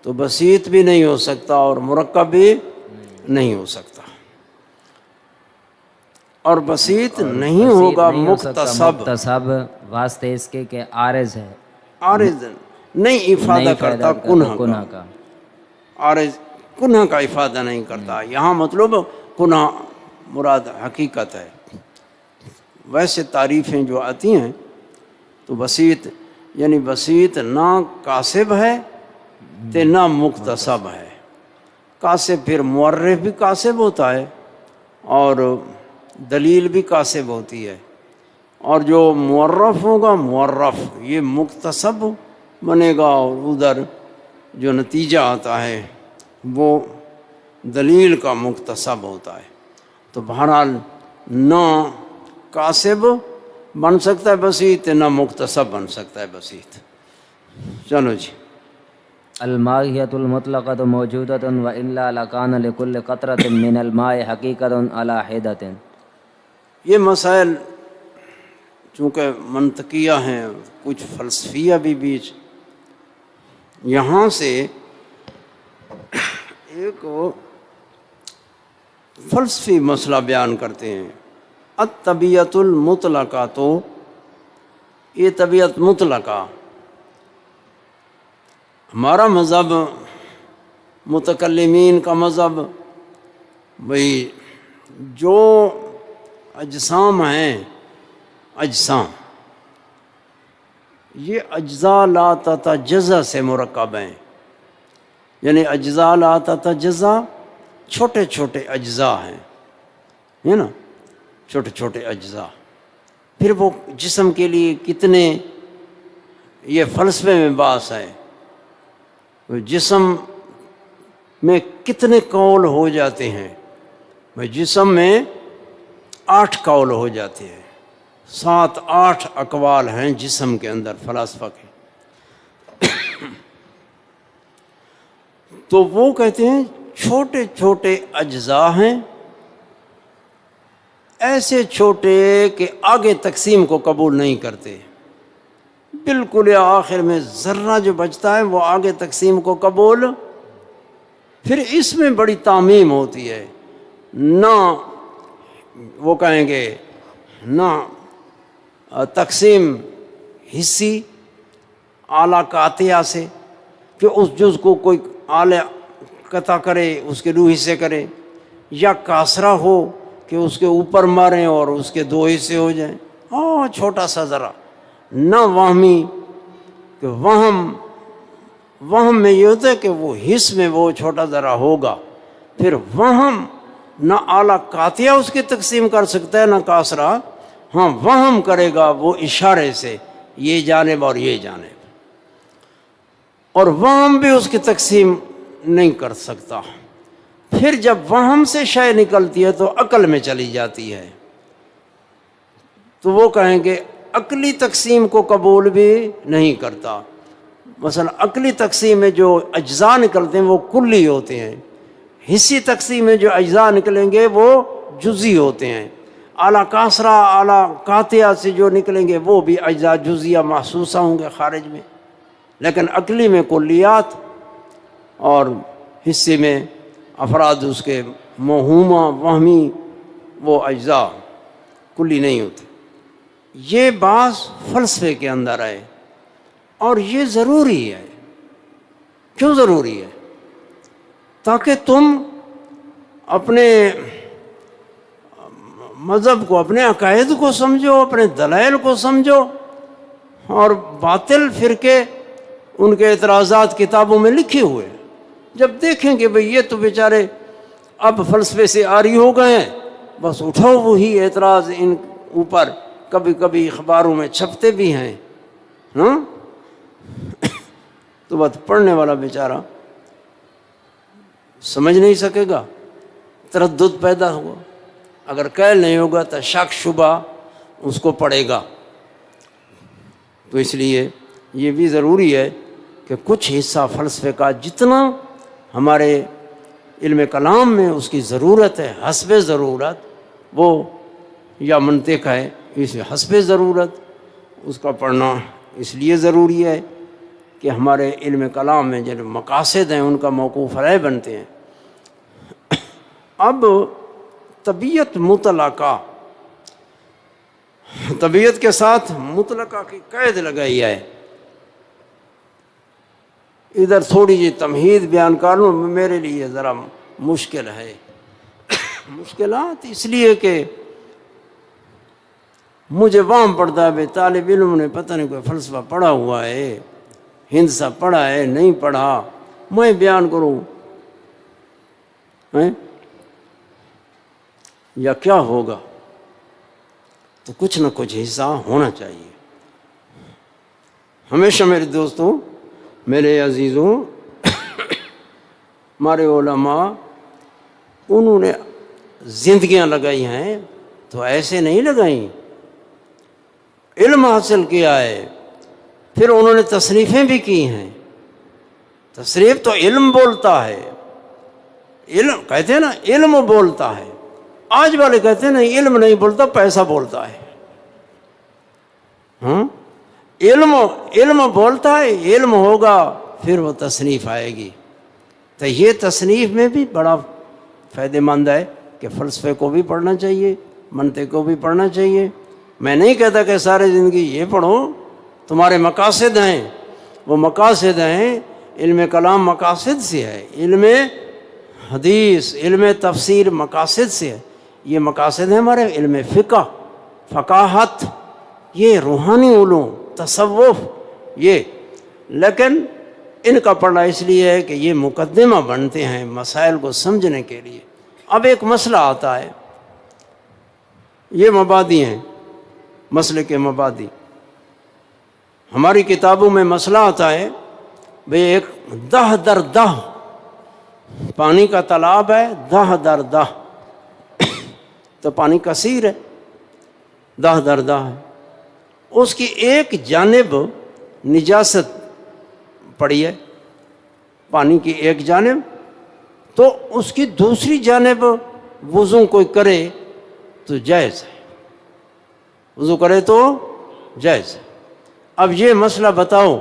تو بسیط بھی نہیں ہو سکتا اور مرکب بھی نہیں ہو سکتا، اور بسیط نہیں ہوگا مکتسب واسطے اس کے کہ عارض ہے، عارض نہیں افادہ کرتا کنہ کا، عارض کنہ کا افادہ نہیں کرتا۔ یہاں مطلب کنہ مراد حقیقت ہے۔ ویسے تعریفیں جو آتی ہیں تو بسیط یعنی بسیط نہ کاسب ہے تے نہ مکتسب ہے۔ کاسب پھر معرف بھی کاسب ہوتا ہے اور دلیل بھی کاسب ہوتی ہے، اور جو معرف ہوگا معرف یہ مکتسب بنے گا، اور ادھر جو نتیجہ آتا ہے وہ دلیل کا مکتسب ہوتا ہے۔ تو بہرحال نہ کاسب بن سکتا ہے بسیط، نہ مکتسب بن سکتا ہے بسیط۔ چلو جی، الماہیۃ المطلقۃ موجودۃ والا لکان لکل قطرۃ من الماء حقیقۃ علی حدۃ۔ یہ مسائل چونکہ منطقیہ ہیں، کچھ فلسفیہ بھی بیچ، یہاں سے ایک فلسفی مسئلہ بیان کرتے ہیں، الطبیعۃ المطلقہ۔ تو یہ طبیعت مطلقہ، ہمارا مذہب متکلمین کا مذہب بھئی جو اجسام ہیں، اجسام یہ اجزاء لا تتجزا سے مرکب ہیں، یعنی اجزاء لا تتجزا چھوٹے چھوٹے اجزاء ہیں، ہے نا، چھوٹے چھوٹے اجزاء۔ پھر وہ جسم کے لیے کتنے، یہ فلسفے میں بحث ہے، جسم میں کتنے قول ہو جاتے ہیں۔ جسم میں 8 قول ہو جاتے ہیں، 7-8 اقوال ہیں جسم کے اندر فلاسفہ کے۔ تو وہ کہتے ہیں چھوٹے چھوٹے اجزاء ہیں، ایسے چھوٹے کہ آگے تقسیم کو قبول نہیں کرتے، بالکل آخر میں ذرہ جو بچتا ہے وہ آگے تقسیم کو قبول پھر اس میں بڑی تعمیم ہوتی ہے، نہ وہ کہیں گے نہ تقسیم حصی اعلیٰ قاطعہ سے کہ اس جز کو کوئی اعلی قطع کرے، اس کے 2 حصے کرے، یا کاسرہ ہو کہ اس کے اوپر ماریں اور اس کے 2 حصے ہو جائیں، چھوٹا سا ذرا، نہ وہمی کہ وہم میں یہ ہوتا ہے کہ وہ حص میں وہ چھوٹا ذرا ہوگا، پھر وہم نہ اعلیٰ قاطعہ اس کی تقسیم کر سکتا ہے نہ کاسرہ، ہاں وہم کرے گا وہ اشارے سے، یہ جانب اور یہ جانب، اور وہم بھی اس کی تقسیم نہیں کر سکتا۔ پھر جب وہم سے شے نکلتی ہے تو عقل میں چلی جاتی ہے، تو وہ کہیں گے عقلی تقسیم کو قبول بھی نہیں کرتا۔ مثلا عقلی تقسیم میں جو اجزاء نکلتے ہیں وہ کلی ہوتے ہیں، حصی تقسیم میں جو اجزاء نکلیں گے وہ جزئی ہوتے ہیں، اعلیٰ کاسرہ اعلیٰ قاطعہ سے جو نکلیں گے وہ بھی اجزاء جزئیہ محسوسہ ہوں گے خارج میں، لیکن عقلی میں کلیات اور حصے میں افراد اس کے موہومہ وہمی وہ اجزاء کلی نہیں ہوتے۔ یہ بعض فلسفے کے اندر ہے، اور یہ ضروری ہے۔ کیوں ضروری ہے؟ تاکہ تم اپنے مذہب کو، اپنے عقائد کو سمجھو، اپنے دلائل کو سمجھو، اور باطل فرقے ان کے اعتراضات کتابوں میں لکھے ہوئے، جب دیکھیں کہ بھئی یہ تو بیچارے اب فلسفے سے عاری ہو گئے ہیں، بس اٹھاؤ وہی اعتراض ان اوپر، کبھی کبھی اخباروں میں چھپتے بھی ہیں، ہاں تو بات پڑھنے والا بیچارہ سمجھ نہیں سکے گا، تردد پیدا ہوگا، اگر قائل نہیں ہوگا تو شک شبہ اس کو پڑے گا۔ تو اس لیے یہ بھی ضروری ہے کہ کچھ حصہ فلسفے کا جتنا ہمارے علم کلام میں اس کی ضرورت ہے حسب ضرورت، وہ یا منطق ہے اس حسب ضرورت اس کا پڑھنا اس لیے ضروری ہے کہ ہمارے علم کلام میں جو مقاصد ہیں ان کا موقوف علیہ بنتے ہیں۔ اب طبیعت مطلقہ، طبیعت کے ساتھ مطلقہ کی قید لگائی ہے، ادھر تھوڑی جی تمہید بیان کر لوں، میرے لیے ذرا مشکل ہے۔ مشکلات اس لیے کہ مجھے وہم پڑتا ہے بھائی طالب علم نے پتہ نہیں کوئی فلسفہ پڑھا ہوا ہے، ہندسہ پڑھا ہے نہیں پڑھا، میں بیان کروں یا کیا ہوگا؟ تو کچھ نہ کچھ حصہ ہونا چاہیے۔ ہمیشہ میرے دوستوں، میرے عزیزوں، ہمارے علماء انہوں نے زندگیاں لگائی ہیں تو ایسے نہیں لگائیں، علم حاصل کیا ہے، پھر انہوں نے تصنیفیں بھی کی ہیں۔ تصنیف تو علم بولتا ہے، علم کہتے ہیں نا علم بولتا ہے، آج والے کہتے ہیں نا علم نہیں بولتا پیسہ بولتا ہے، ہاں علم بولتا ہے، علم ہوگا پھر وہ تصنیف آئے گی۔ تو یہ تصنیف میں بھی بڑا فائدہ مند ہے کہ فلسفے کو بھی پڑھنا چاہیے، منطق کو بھی پڑھنا چاہیے۔ میں نہیں کہتا کہ سارے زندگی یہ پڑھو، تمہارے مقاصد ہیں وہ مقاصد ہیں، علم کلام مقاصد سے ہے، علم حدیث علم تفسیر مقاصد سے ہے، یہ مقاصد ہیں ہمارے علم فقہ، فقاہت، یہ روحانی علوم، تصوف، یہ لیکن ان کا پڑھنا اس لیے ہے کہ یہ مقدمہ بنتے ہیں مسائل کو سمجھنے کے لیے۔ اب ایک مسئلہ آتا ہے، یہ مبادی ہیں، مسئلے کے مبادی، ہماری کتابوں میں مسئلہ آتا ہے بھئی ایک دہ در دہ پانی کا تالاب ہے، دہ در دہ، تو پانی کثیر ہے، دہ در دہ ہے، اس کی ایک جانب نجاست پڑی ہے، پانی کی ایک جانب، تو اس کی دوسری جانب وضو کوئی کرے تو جائز ہے، وضو کرے تو جائز ہے۔ اب یہ مسئلہ بتاؤ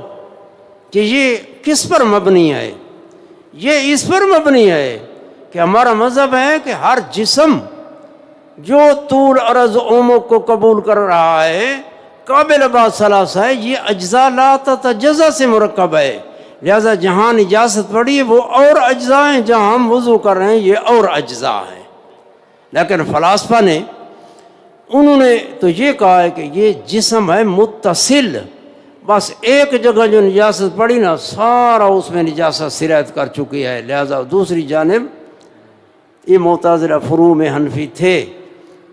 کہ یہ کس پر مبنی ہے؟ یہ اس پر مبنی ہے کہ ہمارا مذہب ہے کہ ہر جسم جو طول عرض عمق کو قبول کر رہا ہے قابل بعض ثلاثہ ہے، یہ اجزاء لا تتجزا سے مرکب ہے، لہذا جہاں نجاست پڑی ہے وہ اور اجزاء ہیں، جہاں ہم وضو کر رہے ہیں یہ اور اجزاء ہیں۔ لیکن فلاسفہ نے انہوں نے تو یہ کہا ہے کہ یہ جسم ہے متصل، بس ایک جگہ جو نجاست پڑی نا سارا اس میں نجاست سرایت کر چکی ہے، لہذا دوسری جانب یہ معتزلہ فروع میں حنفی تھے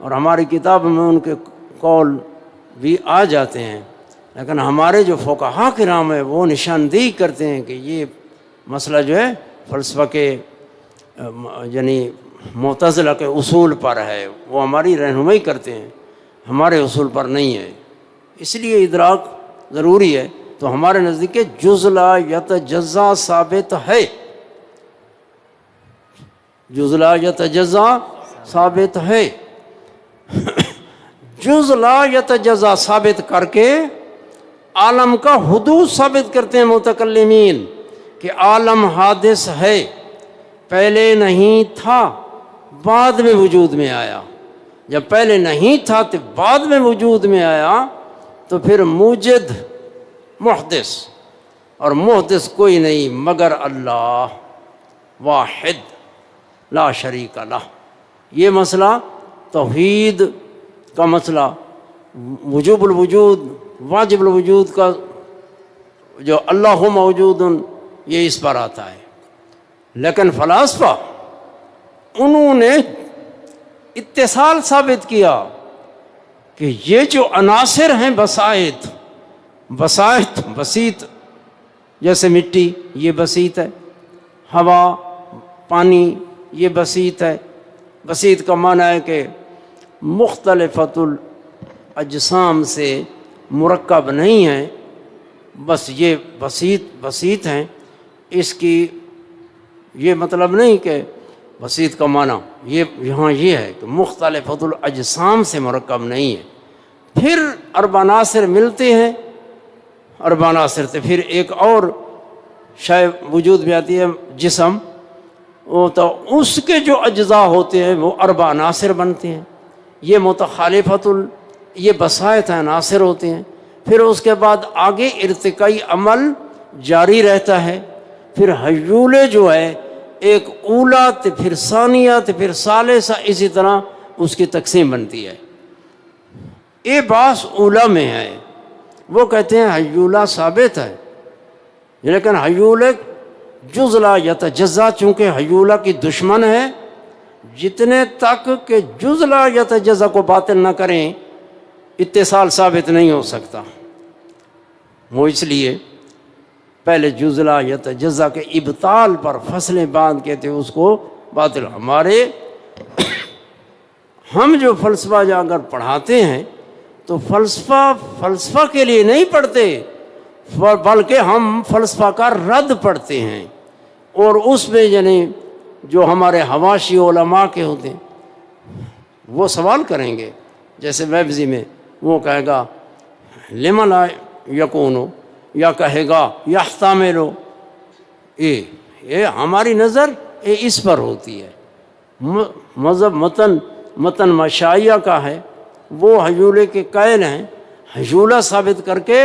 اور ہماری کتاب میں ان کے قول بھی آ جاتے ہیں، لیکن ہمارے جو فقہا کرام ہیں وہ نشاندہی کرتے ہیں کہ یہ مسئلہ جو ہے فلسفہ کے یعنی معتزلہ کے اصول پر ہے، وہ ہماری رہنمائی کرتے ہیں، ہمارے اصول پر نہیں ہے، اس لیے ادراک ضروری ہے۔ تو ہمارے نزدیک جز لا یتجزا ثابت ہے، جز لا یتجزا ثابت ہے، جز لا یتجزا ثابت کر کے عالم کا حدوث ثابت کرتے ہیں متکلمین کہ عالم حادث ہے، پہلے نہیں تھا بعد میں وجود میں آیا، جب پہلے نہیں تھا تو بعد میں وجود میں آیا تو پھر موجد محدث، اور محدث کوئی نہیں مگر اللہ واحد لا شریک لہ۔ یہ مسئلہ توحید کا مسئلہ، وجوب الوجود واجب الوجود کا جو اللہ موجود یہ اس پر آتا ہے، لیکن فلاسفہ انہوں نے اتصال ثابت کیا کہ یہ جو عناصر ہیں بسائط بسیط، جیسے مٹی یہ بسیط ہے، ہوا پانی یہ بسیط ہے، بسیط کا معنی ہے کہ مختلفۃ الاجسام سے مرکب نہیں ہے، بس یہ بسیط ہیں، اس کی یہ مطلب نہیں کہ بسیط کا معنی یہ یہاں یہ ہے کہ مختلفۃ الاجسام سے مرکب نہیں ہے۔ پھر اربع عناصر ملتے ہیں، اربع عناصر سے پھر ایک اور شے وجود میں آتی ہے جسم، وہ تو اس کے جو اجزاء ہوتے ہیں وہ اربع عناصر بنتے ہیں، یہ متخالفۃ یہ بسائط عناصر ہوتے ہیں۔ پھر اس کے بعد آگے ارتقائی عمل جاری رہتا ہے، پھر حیولے جو ہے ایک اولا تو پھر ثانیہ تو پھر ثالثہ، اسی طرح اس کی تقسیم بنتی ہے۔ یہ باس اولا میں ہے، وہ کہتے ہیں حیولہ ثابت ہے، لیکن حیولہ جز لا یتجزا، چونکہ حیولہ کی دشمن ہے، جتنے تک کہ جز لا یتجزا کو باطل نہ کریں اتصال ثابت نہیں ہو سکتا۔ وہ اس لیے پہلے جز لا یتجزا کے ابطال پر فصلیں باندھ کے تھے اس کو باطل۔ ہم جو فلسفہ جا کر پڑھاتے ہیں تو فلسفہ کے لیے نہیں پڑھتے، بلکہ ہم فلسفہ کا رد پڑھتے ہیں، اور اس میں یعنی جو ہمارے حواشی علماء کے ہوتے ہیں وہ سوال کریں گے، جیسے ویبزی میں وہ کہے گا لما لا یکونو، یا کہے گا یحتملو، یہ ہماری نظر اس پر ہوتی ہے۔ مذہب متن مشائیہ کا ہے، وہ حیولے کے قائل ہیں، حیولہ ثابت کر کے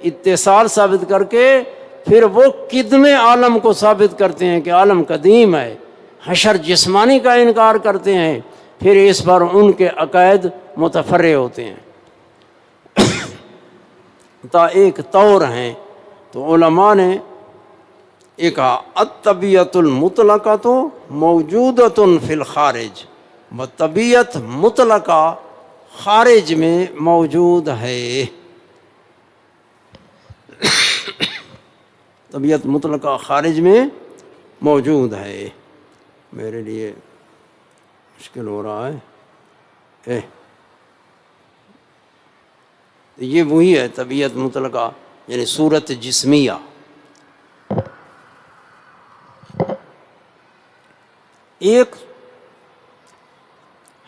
اتصال ثابت کر کے پھر وہ قدم عالم کو ثابت کرتے ہیں کہ عالم قدیم ہے، حشر جسمانی کا انکار کرتے ہیں، پھر اس پر ان کے عقائد متفرع ہوتے ہیں تا ایک طور ہیں۔ تو علماء نے ایک الطبیعت المطلقۃ موجودۃ فی الخارج، طبیعت مطلقہ خارج میں موجود ہے، طبیعت مطلقہ خارج میں موجود ہے۔ میرے لیے مشکل ہو رہا ہے، یہ وہی ہے طبیعت مطلقہ، یعنی صورت جسمیہ۔ ایک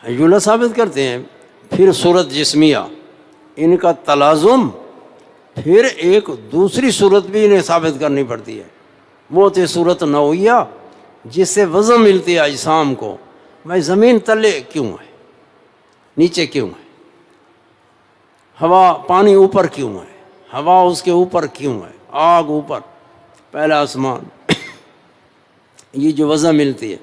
حیولہ ثابت کرتے ہیں، پھر صورت جسمیہ، ان کا تلازم، پھر ایک دوسری صورت بھی انہیں ثابت کرنی پڑتی ہے، وہ ہوتی صورت نوعیہ جس سے وزن ملتی ہے اجسام کو. بھائی زمین تلے کیوں ہے، نیچے کیوں ہے، ہوا پانی اوپر کیوں ہے، ہوا اس کے اوپر کیوں ہے، آگ اوپر، پہلا آسمان. یہ جو وضع ملتی ہے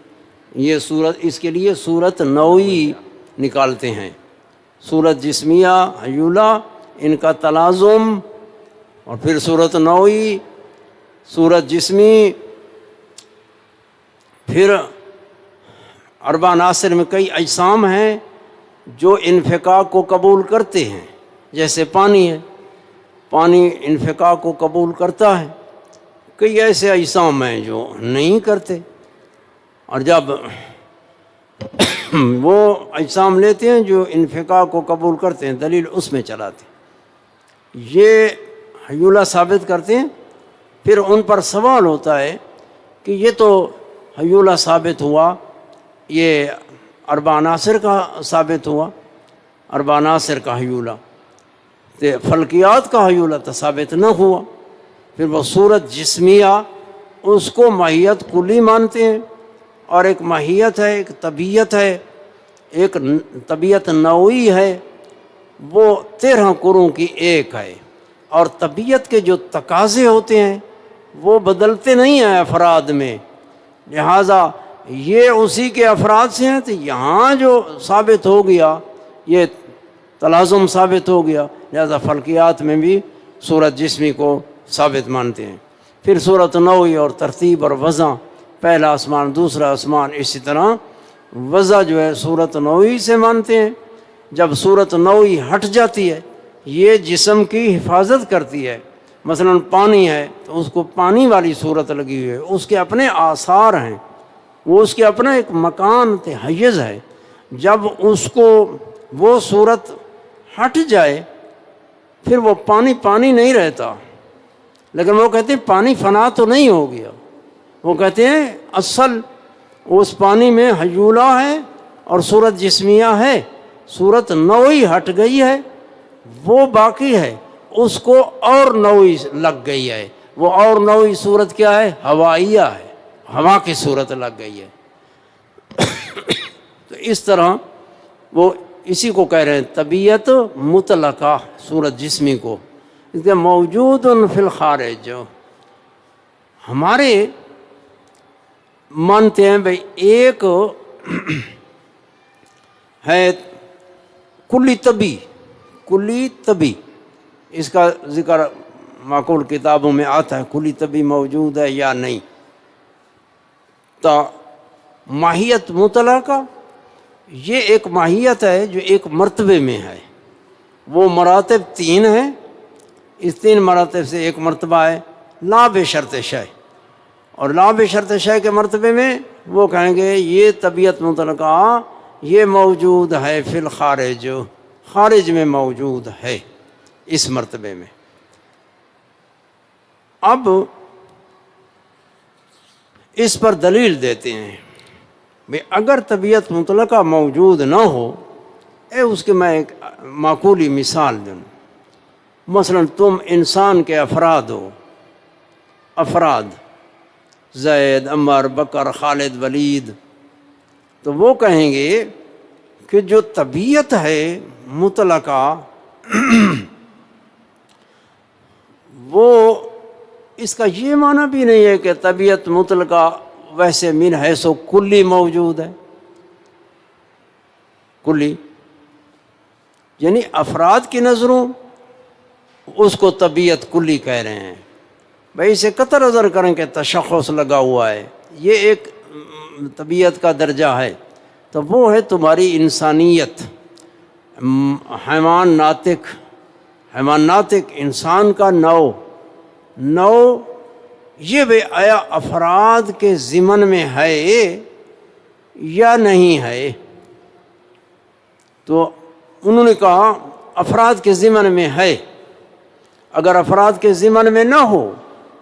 یہ صورت، اس کے لیے صورت نوعی نکالتے ہیں. صورت جسمیہ حیولہ ان کا تلازم، اور پھر صورت نوعی، صورت جسمی، پھر اربع عناصر میں کئی اجسام ہیں جو انفکاک کو قبول کرتے ہیں. جیسے پانی ہے، پانی انفکاک کو قبول کرتا ہے. کئی ایسے اجسام ہیں جو نہیں کرتے، اور جب وہ اجسام لیتے ہیں جو انفکاک کو قبول کرتے ہیں دلیل اس میں چلاتے ہیں، یہ حیولہ ثابت کرتے ہیں. پھر ان پر سوال ہوتا ہے کہ یہ تو حیولہ ثابت ہوا، یہ اربع عناصر کا ثابت ہوا، اربع عناصر کا حیولہ، تو فلکیات کا حیولہ تو ثابت نہ ہوا. پھر وہ صورت جسمیہ اس کو ماہیت کلی مانتے ہیں، اور ایک ماہیت ہے، ایک طبیعت ہے، ایک طبیعت نوعی ہے، وہ 13 قروں کی ایک ہے. اور طبیعت کے جو تقاضے ہوتے ہیں وہ بدلتے نہیں ہیں افراد میں، لہٰذا یہ اسی کے افراد سے ہیں. تو یہاں جو ثابت ہو گیا یہ تلازم ثابت ہو گیا، لہذا فلکیات میں بھی صورت جسمی کو ثابت مانتے ہیں. پھر صورت نوعی اور ترتیب اور وضع، پہلا آسمان دوسرا آسمان، اسی طرح وضع جو ہے صورت نوعی سے مانتے ہیں. جب صورت نوعی ہٹ جاتی ہے یہ جسم کی حفاظت کرتی ہے. مثلا پانی ہے تو اس کو پانی والی صورت لگی ہوئی ہے، اس کے اپنے آثار ہیں، وہ اس کے اپنا ایک مکان حیز ہے. جب اس کو وہ صورت ہٹ جائے پھر وہ پانی پانی نہیں رہتا. لیکن وہ کہتے ہیں پانی فنا تو نہیں ہو گیا، وہ کہتے ہیں اصل اس پانی میں حیولہ ہے اور صورت جسمیہ ہے. صورت نوعی ہٹ گئی ہے، وہ باقی ہے، اس کو اور نوعی لگ گئی ہے. وہ اور نوعی صورت کیا ہے؟ ہوائیہ ہے، ہوا کی صورت لگ گئی ہے. تو اس طرح وہ اسی کو کہہ رہے ہیں طبیعت مطلقہ صورت جسمی کو. اس کے موجود فی الخارج، ہمارے مانتے ہیں بھئی ایک ہے کلی طبی، کلی طبی، اس کا ذکر معقول کتابوں میں آتا ہے کلی طبی موجود ہے یا نہیں. تو ماہیت مطلقہ یہ ایک ماہیت ہے جو ایک مرتبے میں ہے. وہ مراتب 3 ہیں، اس 3 مراتب سے ایک مرتبہ ہے لا بشرط شے، اور لا بشرط شے کے مرتبے میں وہ کہیں گے یہ طبیعت مطلقہ یہ موجود ہے فی الخارج، خارج میں موجود ہے اس مرتبے میں. اب اس پر دلیل دیتے ہیں بھئی اگر طبیعت مطلقہ موجود نہ ہو، اس کے میں ایک معقولی مثال دوں. مثلا تم انسان کے افراد ہو، افراد زید، عمر، بکر، خالد، ولید، تو وہ کہیں گے کہ جو طبیعت ہے مطلقہ وہ اس کا یہ معنی بھی نہیں ہے کہ طبیعت مطلقہ ویسے من حیث و کلی موجود ہے. کلی یعنی افراد کی نظروں اس کو طبیعت کلی کہہ رہے ہیں. بھائی اسے قطع نظر کریں کہ تشخص لگا ہوا ہے، یہ ایک طبیعت کا درجہ ہے، تو وہ ہے تمہاری انسانیت. حیوان ناطق انسان کا نو یہ بھئی آیا افراد کے ضمن میں ہے یا نہیں ہے؟ تو انہوں نے کہا افراد کے ضمن میں ہے. اگر افراد کے ضمن میں نہ ہو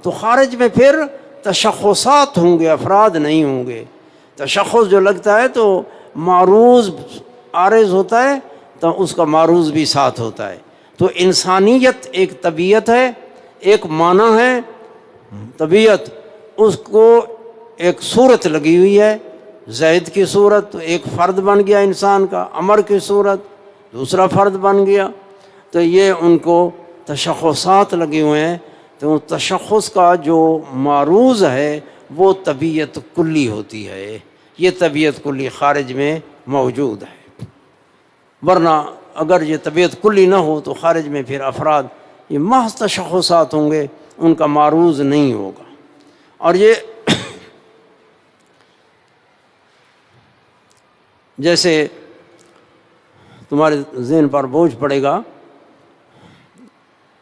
تو خارج میں پھر تشخصات ہوں گے، افراد نہیں ہوں گے. تشخص جو لگتا ہے تو معروض عارض ہوتا ہے تو اس کا معروض بھی ساتھ ہوتا ہے. تو انسانیت ایک طبیعت ہے، ایک معنی ہے طبیعت، اس کو ایک صورت لگی ہوئی ہے، زید کی صورت، تو ایک فرد بن گیا انسان کا، عمر کی صورت دوسرا فرد بن گیا، تو یہ ان کو تشخصات لگے ہوئے ہیں، تو تشخص کا جو معروض ہے وہ طبیعت کلی ہوتی ہے، یہ طبیعت کلی خارج میں موجود ہے، ورنہ اگر یہ طبیعت کلی نہ ہو تو خارج میں پھر افراد یہ محض تشخصات ہوں گے، ان کا معروض نہیں ہوگا۔ اور یہ جیسے تمہارے ذہن پر بوجھ پڑے گا،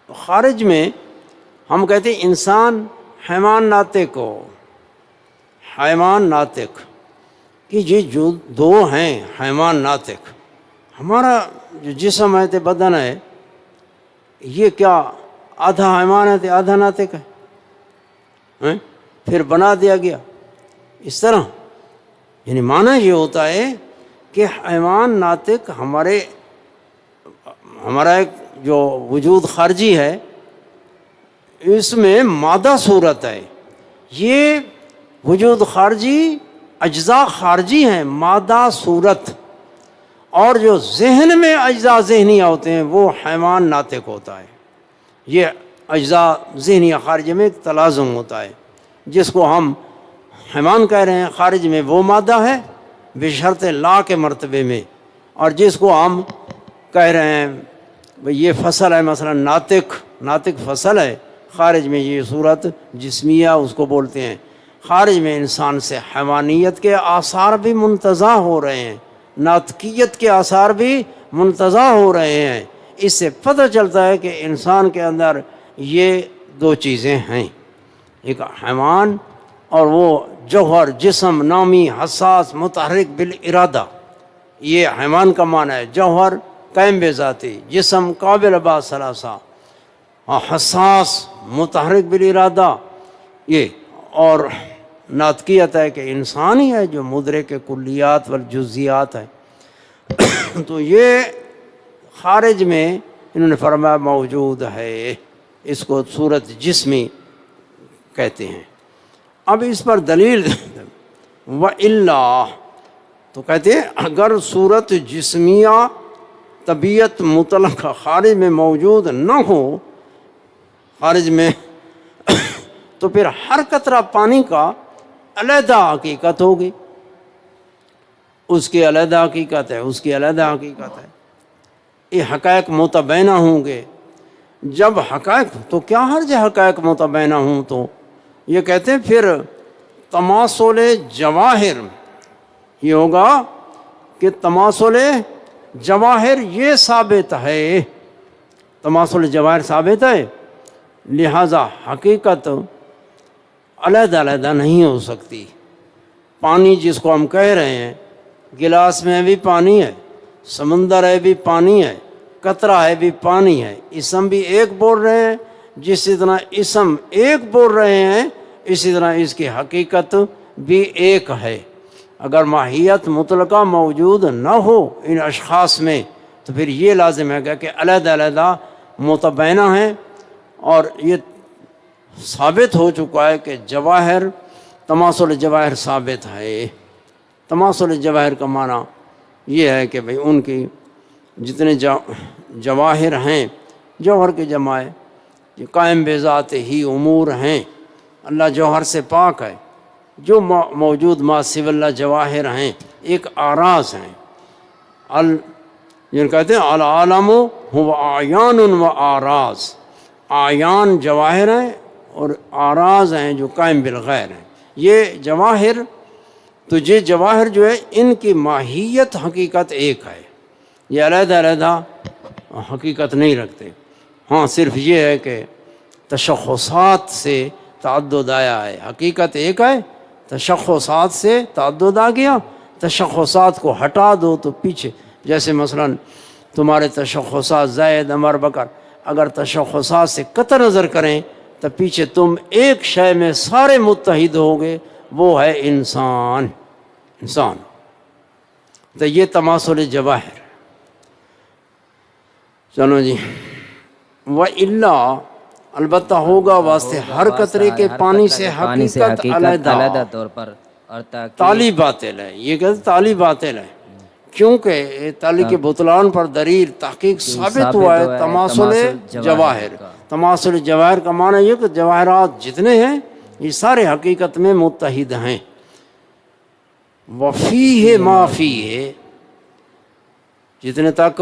خارج میں ہم کہتے ہیں انسان حیوان ناطق ہو، حیوان ناطق کہ یہ جو دو ہیں حیوان ناطق، ہمارا جو جسم ہے تے بدن ہے یہ کیا آدھا حیوان ہے تے آدھا ناطق ہے، پھر بنا دیا گیا اس طرح، یعنی معنی یہ ہوتا ہے کہ حیوان ناطق ہمارا ایک جو وجود خارجی ہے اس میں مادہ صورت ہے، یہ وجود خارجی اجزاء خارجی ہیں مادہ صورت، اور جو ذہن میں اجزاء ذہنیہ ہوتے ہیں وہ حیوان ناطق ہوتا ہے، یہ اجزاء ذہنیہ خارج میں ایک تلازم ہوتا ہے، جس کو ہم حیوان کہہ رہے ہیں خارج میں وہ مادہ ہے بشرط لا کے مرتبے میں، اور جس کو ہم کہہ رہے ہیں بھئی یہ فصل ہے، مثلا ناطق فصل ہے، خارج میں یہ صورت جسمیہ اس کو بولتے ہیں، خارج میں انسان سے حیوانیت کے آثار بھی منتزع ہو رہے ہیں، ناطقیت کے آثار بھی منتزع ہو رہے ہیں، اس سے پتہ چلتا ہے کہ انسان کے اندر یہ دو چیزیں ہیں، ایک حیوان اور وہ جوہر جسم نامی حساس متحرک بالارادہ، یہ حیوان کا معنی ہے، جوہر قائم بذاتی، جسم قابل با ثلاثہ، حساس متحرک بالارادہ، یہ اور ناطقیت ہے کہ انسان ہی ہے جو مدرک کلیات والجزیات ہے، تو یہ خارج میں انہوں نے فرمایا موجود ہے، اس کو صورت جسمی کہتے ہیں۔ اب اس پر دلیل وَإِلَّا تو کہتے ہیں اگر صورت جسمیہ طبیعت مطلقہ خارج میں موجود نہ ہو، خارج میں تو پھر ہر قطرہ پانی کا علیحدہ حقیقت ہوگی، اس کی علیحدہ حقیقت ہے، اس کی علیحدہ حقیقت ہے، یہ حقائق متبینہ ہوں گے۔ جب حقائق تو کیا حرج ہے حقائق متبینہ ہوں تو یہ کہتے ہیں پھر تماثل جواہر، یہ ہوگا کہ تماثل جواہر یہ ثابت ہے، تماثل جواہر ثابت ہے، لہذا حقیقت علیحدہ علیحدہ نہیں ہو سکتی۔ پانی جس کو ہم کہہ رہے ہیں، گلاس میں بھی پانی ہے، سمندر ہے بھی پانی ہے، قطرہ ہے بھی پانی ہے، اسم بھی ایک بول رہے ہیں، جس طرح اسم ایک بول رہے ہیں اسی طرح اس کی حقیقت بھی ایک ہے۔ اگر ماہیت مطلقہ موجود نہ ہو ان اشخاص میں تو پھر یہ لازم ہے کہ علیحدہ علیحدہ متبینہ ہیں، اور یہ ثابت ہو چکا ہے کہ جواہر تماثل جواہر ثابت ہے۔ تماثل جواہر کا معنی یہ ہے کہ بھئی ان کی جتنے جواہر ہیں، جوہر کے جمع ہے، یہ قائم بذات ہی امور ہیں، اللہ جوہر سے پاک ہے، جو موجود ما سوی اللہ جواہر ہیں ایک آراز ہیں، جن کہتے ہیں العالم هو اعیان و آراز، اعیان جواہر ہیں اور آراز ہیں جو قائم بالغیر ہیں۔ یہ جواہر تو یہ جواہر جو ہے ان کی ماہیت حقیقت ایک ہے، یہ علیحدہ علیحدہ حقیقت نہیں رکھتے، ہاں صرف یہ ہے کہ تشخصات سے تعدد آیا ہے، حقیقت ایک ہے، تشخصات سے تعدد آ گیا، تشخصات کو ہٹا دو تو پیچھے، جیسے مثلا تمہارے تشخصات زید عمر بکر، اگر تشخصات سے قطع نظر کریں تو پیچھے تم ایک شے میں سارے متحد ہوگے، وہ ہے انسان۔ تو یہ تماثل جواہر۔ چلو جی، وَإِلَّا البتہ ہوگا واسطے ہر قطرے کے پانی سے حقیقت علیحدہ طور پر، اور تاکہ تالی باطل ہے. یہ کہتے تالی باطل ہے کیونکہ تالی کے بطلان پر دلیل تحقیق ثابت ہوا ہے تماثل جواہر. تماثل جواہر کا معنی یہ کہ جواہرات جتنے ہیں یہ سارے حقیقت میں متحد ہیں. وفیہ ما فیہ، جتنے تک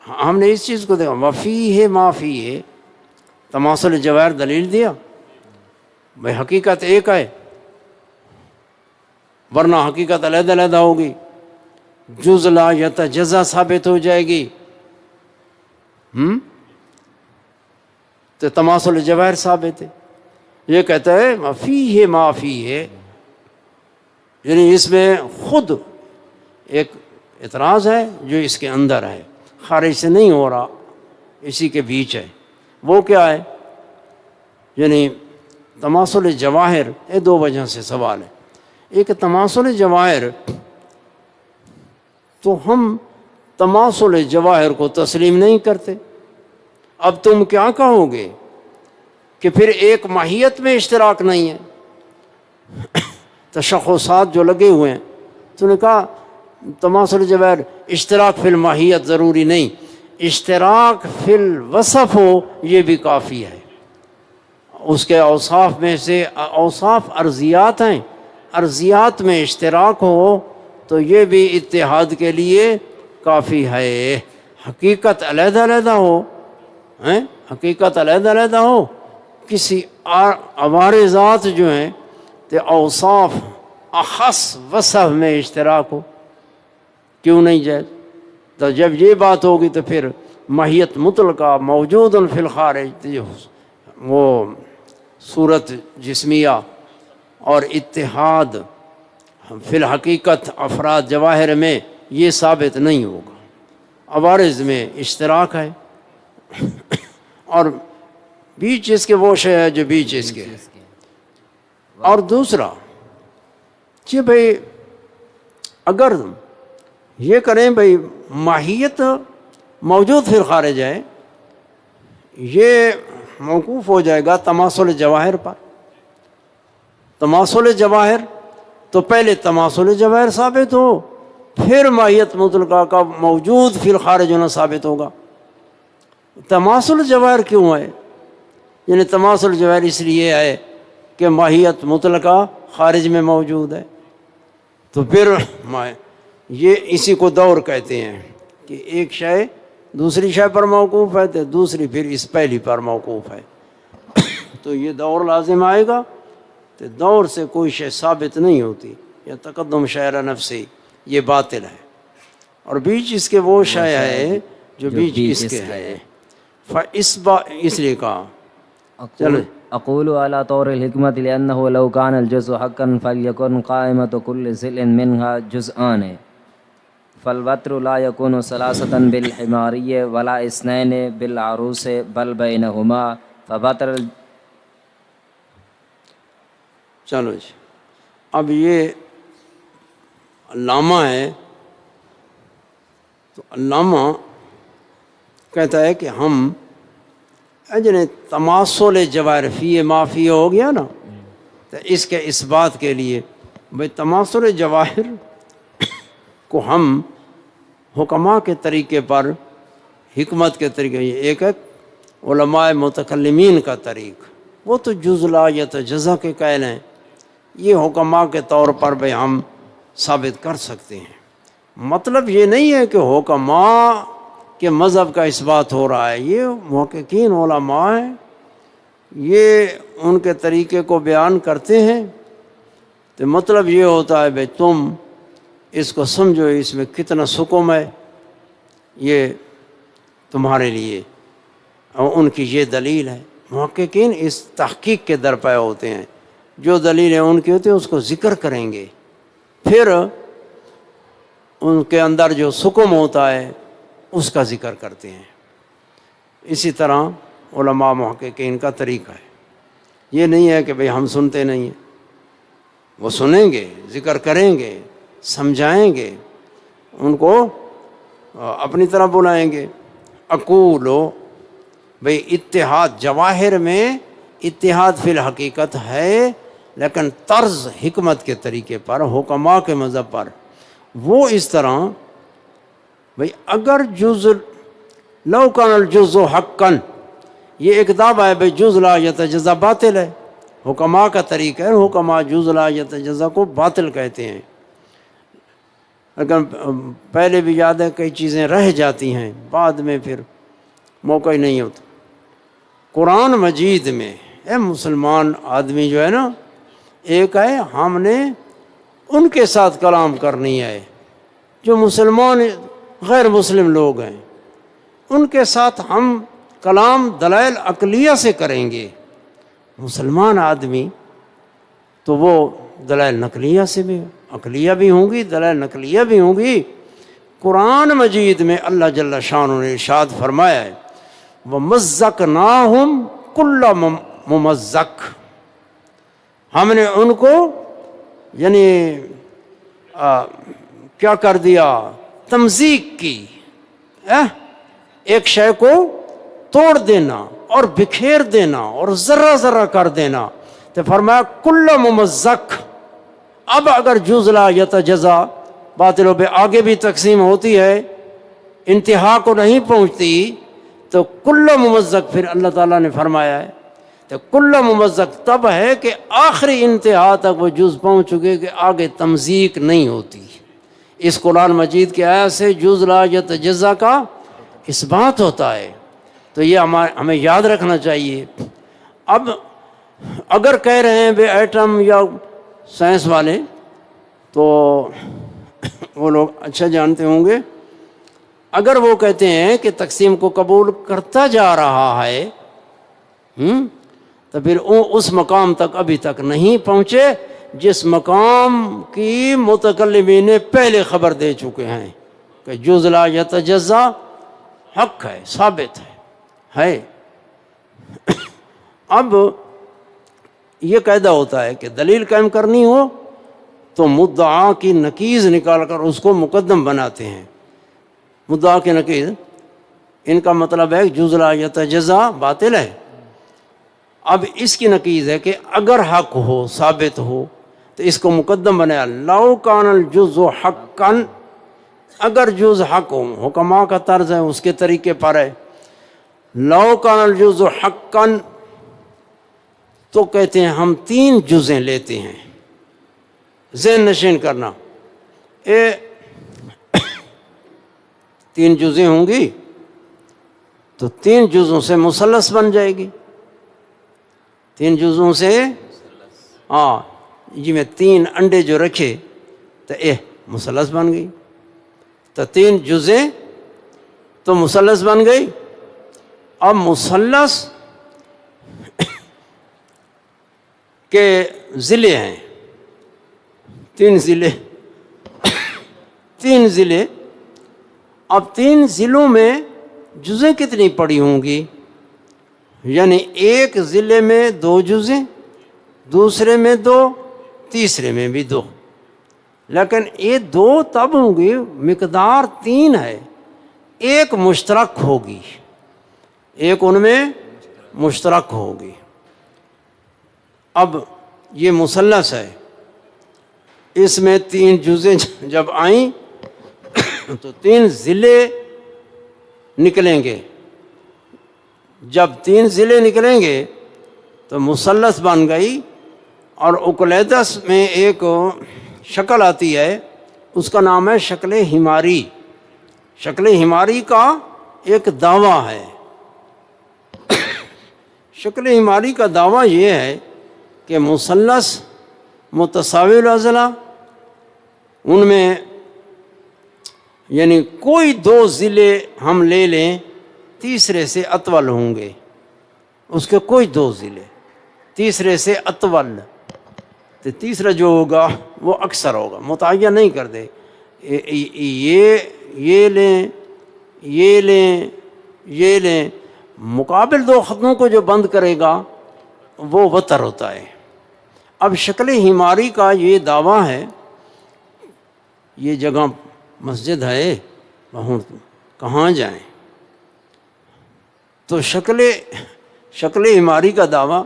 ہم نے اس چیز کو دیکھا وفیہ ما فیہ، تماثل جواہر دلیل دیا بھائی حقیقت ایک ہے، ورنہ حقیقت علیحدہ علیحدہ ہوگی، جز لا یتجزا ثابت ہو جائے گی. تو تماثل جواہر ثابت ہے. یہ کہتا ہے فیہ ما فیہ، یعنی اس میں خود ایک اعتراض ہے جو اس کے اندر ہے، خارج سے نہیں ہو رہا، اسی کے بیچ ہے. وہ کیا ہے؟ یعنی تماثل جواہر، یہ دو وجہ سے سوال ہے. ایک تماثل جواہر، تو ہم تماثل جواہر کو تسلیم نہیں کرتے. اب تم کیا کہو گے کہ پھر ایک ماہیت میں اشتراک نہیں ہے. تشخصات جو لگے ہوئے ہیں، تو نے کہا تماثل جواہر اشتراک فی الماہیت ضروری نہیں، اشتراک فی الوصف ہو یہ بھی کافی ہے. اس کے اوصاف میں سے اوصاف ارضیات ہیں، ارضیات میں اشتراک ہو تو یہ بھی اتحاد کے لیے کافی ہے. حقیقت علیحدہ علیحدہ ہو، حقیقت علیحدہ علیحدہ ہو، کسی عوارضات جو ہیں تو اوصاف اخص وصف میں اشتراک ہو، کیوں نہیں جائز؟ تو جب یہ بات ہوگی تو پھر ماہیت مطلقہ موجود فی الخارج، وہ صورت جسمیہ اور اتحاد فی الحقیقت افراد جواہر میں یہ ثابت نہیں ہوگا. عوارض میں اشتراک ہے، اور بیچ اس کے وہ شے ہے جو بیچ اس کے ہے. اور دوسرا کہ بھئی اگر یہ کریں بھئی ماہیت موجود فی الخارج ہے، یہ موقوف ہو جائے گا تماثل جواہر پر. تماثل جواہر تو پہلے تماثل جواہر ثابت ہو، پھر ماہیت مطلقہ کا موجود فی الخارج ہونا ثابت ہوگا. تماثل جواہر کیوں ہے؟ یعنی تماثل جواہر اس لیے ہے کہ ماہیت مطلقہ خارج میں موجود ہے. تو پھر یہ اسی کو دور کہتے ہیں کہ ایک شے دوسری شے پر موقوف ہے تو دوسری پھر اس پہلی پر موقوف ہے. تو یہ دور لازم آئے گا. تو دور سے کوئی شے ثابت نہیں ہوتی، یا تقدم شعر نفسی، یہ باطل ہے. اور بیچ اس کے وہ شے ہے جو بیچ اس کے ہے. اس لیے کہا چلو اقول على طور الحکمت لأنه لو كان الجزء حقا فليكن قائمة كل ضلع منها جزءان فالوتر لا يكون ثلاثة بالحمارية ولا اثنين بالعروس بل بينهما فبتر. چلو جی، اب یہ علامہ ہے، تو علامہ کہتا ہے کہ ہم اجنے تماثل جواہر فی ما فی ہو گیا نا، تو اس کے اس بات کے لیے بھئی تماثل جواہر کو ہم حکماء کے طریقے پر، حکمت کے طریقے، یہ ایک ہے علماء متکلمین کا طریق، وہ تو جز لا یتجزا کے قائل ہیں. یہ حکماء کے طور پر بھی ہم ثابت کر سکتے ہیں. مطلب یہ نہیں ہے کہ حکماء کے مذہب کا اس بات ہو رہا ہے، یہ محققین علماء ہیں، یہ ان کے طریقے کو بیان کرتے ہیں. تو مطلب یہ ہوتا ہے بھئی تم اس کو سمجھو اس میں کتنا سکم ہے، یہ تمہارے لیے، اور ان کی یہ دلیل ہے. محققین اس تحقیق کے درپے ہوتے ہیں، جو دلیلیں ان کی ہوتی ہیں اس کو ذکر کریں گے، پھر ان کے اندر جو سکم ہوتا ہے اس کا ذکر کرتے ہیں. اسی طرح علماء محققین کا طریقہ ہے. یہ نہیں ہے کہ بھئی ہم سنتے نہیں ہیں، وہ سنیں گے، ذکر کریں گے، سمجھائیں گے، ان کو اپنی طرح بلائیں گے. اقولو بھئی اتحاد جواہر میں اتحاد فی الحقیقت ہے، لیکن طرز حکمت کے طریقے پر، حکماء کے مذہب پر، وہ اس طرح بھئی اگر جزء لو کان الجزء حقا، یہ ایک دعویٰ ہے بھئی جزء لا یتجزا باطل ہے، حکماء کا طریقہ ہے، حکماء جزء لا یتجزا کو باطل کہتے ہیں، لیکن پہلے بھی یاد ہے کئی چیزیں رہ جاتی ہیں، بعد میں پھر موقع ہی نہیں ہوتا۔ قرآن مجید میں اے مسلمان آدمی جو ہے نا، ایک ہے ہم نے ان کے ساتھ کلام کرنی ہے جو مسلمان غیر مسلم لوگ ہیں، ان کے ساتھ ہم کلام دلائل عقلیہ سے کریں گے۔ مسلمان آدمی تو وہ دلائل نقلیہ سے بھی، عقلیہ بھی ہوں گی، دلائل نقلیہ بھی ہوں گی۔ قرآن مجید میں اللہ جل شانہ نے ارشاد فرمایا ہے وَمَزَّقْنَاهُمْ كُلَّ مُمَزَّقٍ، ہم نے ان کو یعنی کیا کر دیا، تمزیق کی، ایک شے کو توڑ دینا اور بکھیر دینا اور ذرہ ذرہ کر دینا، تو فرمایا کل ممزق۔ اب اگر جز لا یتجزا باطلوں پہ آگے بھی تقسیم ہوتی ہے، انتہا کو نہیں پہنچتی، تو کل ممزق پھر اللہ تعالیٰ نے فرمایا ہے، تو کل ممزق تب ہے کہ آخری انتہا تک وہ جز پہنچ چکے کہ آگے تمزیق نہیں ہوتی۔ اس قرآن مجید کی آیت سے جز لا یتجزا کا اس بات ہوتا ہے، تو یہ ہمیں یاد رکھنا چاہیے۔ اب اگر کہہ رہے ہیں بے ایٹم یا سائنس والے، تو وہ لوگ اچھا جانتے ہوں گے، اگر وہ کہتے ہیں کہ تقسیم کو قبول کرتا جا رہا ہے تو پھر اس مقام تک ابھی تک نہیں پہنچے جس مقام کی متکلمین نے پہلے خبر دے چکے ہیں کہ جز لا یتجزا حق ہے، ثابت ہے۔ اب یہ قاعدہ ہوتا ہے کہ دلیل قائم کرنی ہو تو مدعا کی نقیض نکال کر اس کو مقدم بناتے ہیں۔ مدعا کی نقیض، ان کا مطلب ہے جز لا یتجزا باطل ہے، اب اس کی نقیض ہے کہ اگر حق ہو، ثابت ہو، تو اس کو مقدم بنایا لو کان الجزء حقا، اگر جز حق ہو، حکماء کا طرز ہے، اس کے طریقے پر ہے، لو کان الجزء حقا، تو کہتے ہیں ہم 3 جزیں لیتے ہیں، ذہن نشین کرنا، 3 جزیں ہوں گی تو 3 جزوں سے مثلث بن جائے گی، 3 جزوں سے جی میں 3 انڈے جو رکھے تو مثلث بن گئی، تو 3 جزیں تو مثلث بن گئی۔ اب مثلث کے ضلع ہیں، 3 ضلع، 3 ضلع، اب 3 ضلعوں میں جزیں کتنی پڑی ہوں گی؟ یعنی ایک ضلع میں 2 جزیں، دوسرے میں 2، تیسرے میں بھی 2، لیکن یہ 2 تب ہوں گی، مقدار 3 ہے، ایک مشترک ہوگی، ایک ان میں مشترک ہوگی۔ اب یہ مثلث ہے، اس میں 3 جزیں جب آئیں تو 3 ضلع نکلیں گے، جب 3 ضلع نکلیں گے تو مثلث بن گئی، اور اوکلیدس میں ایک شکل آتی ہے، اس کا نام ہے شکل ہماری۔ شکل ہماری کا ایک دعویٰ ہے، شکل ہماری کا دعویٰ یہ ہے کہ مثلث متساوی الاضلاع، ان میں یعنی کوئی 2 ضلع ہم لے لیں تیسرے سے اطول ہوں گے، اس کے کوئی 2 ضلع تیسرے سے اطول، تو تیسرا جو ہوگا وہ اکثر ہوگا، متعین نہیں کر دے، یہ لیں، یہ لیں، یہ لیں، مقابل 2 خطوں کو جو بند کرے گا وہ وتر ہوتا ہے۔ اب شکل ہماری کا یہ دعویٰ ہے، یہ جگہ مسجد ہے، وہاں کہاں جائیں؟ تو شکل ہماری کا دعویٰ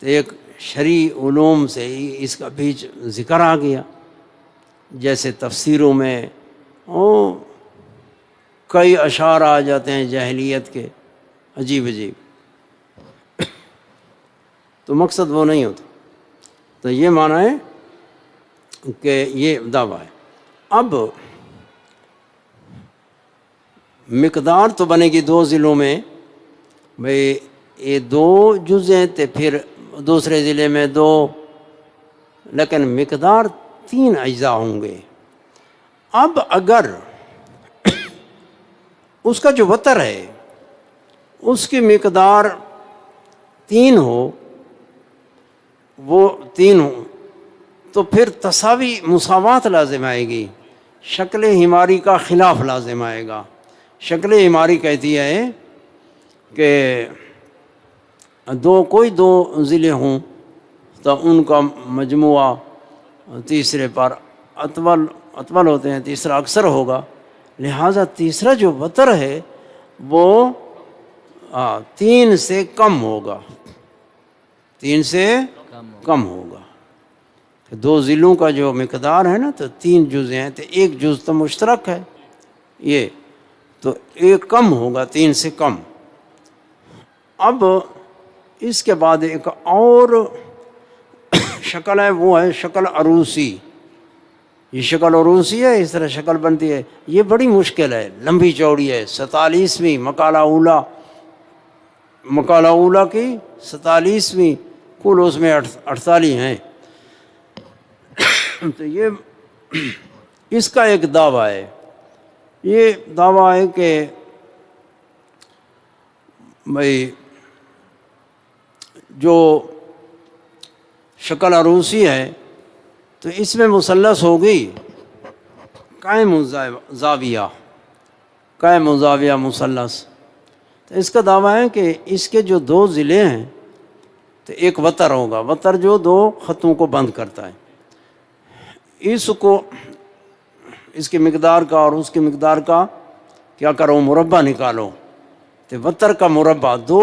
تو ایک شرعی علوم سے ہی اس کا بیچ ذکر آ گیا، جیسے تفسیروں میں کئی اشعار آ جاتے ہیں جاہلیت کے عجیب عجیب، تو مقصد وہ نہیں ہوتا۔ تو یہ معنی ہے کہ یہ دعویٰ ہے۔ اب مقدار تو بنے گی دو ضلعوں میں، بھئی یہ دو جز ہیں تو پھر دوسرے ضلع میں دو، لیکن مقدار 3 اجزاء ہوں گے۔ اب اگر اس کا جو وتر ہے اس کی مقدار 3 ہو، وہ 3 ہو، تو پھر تساوی مساوات لازم آئے گی، شکل ہماری کا خلاف لازم آئے گا۔ شکل ہماری کہتی ہے کہ کوئی دو ضلع ہوں تو ان کا مجموعہ تیسرے پر اطول ہوتے ہیں، تیسرا اکثر ہوگا، لہٰذا تیسرا جو وتر ہے وہ 3 سے کم ہوگا، 3 سے کم ہوگا۔ دو ضلعوں کا جو مقدار ہے نا تو 3 جز ہیں، تو ایک جز تو مشترک ہے، یہ تو ایک کم ہوگا 3 سے کم۔ اب اس کے بعد ایک اور شکل ہے، وہ ہے شکل عروسی۔ یہ شکل عروسی ہے، اس طرح شکل بنتی ہے، یہ بڑی مشکل ہے، لمبی چوڑی ہے، 47ویں مقالہ اولا کی 47ویں، کل اس میں 48 ہیں۔ تو یہ اس کا ایک دعویٰ ہے، یہ دعویٰ ہے کہ بھائی جو شکل عروسی ہے تو اس میں مثلث ہوگی قائم زاویہ مثلث۔ تو اس کا دعویٰ ہے کہ اس کے جو 2 ضلع ہیں تو ایک وتر ہوگا، وتر جو 2 خطوں کو بند کرتا ہے، اس کی مقدار کا اور اس کی مقدار کا کیا کرو، مربع نکالو، تو وتر کا مربع 2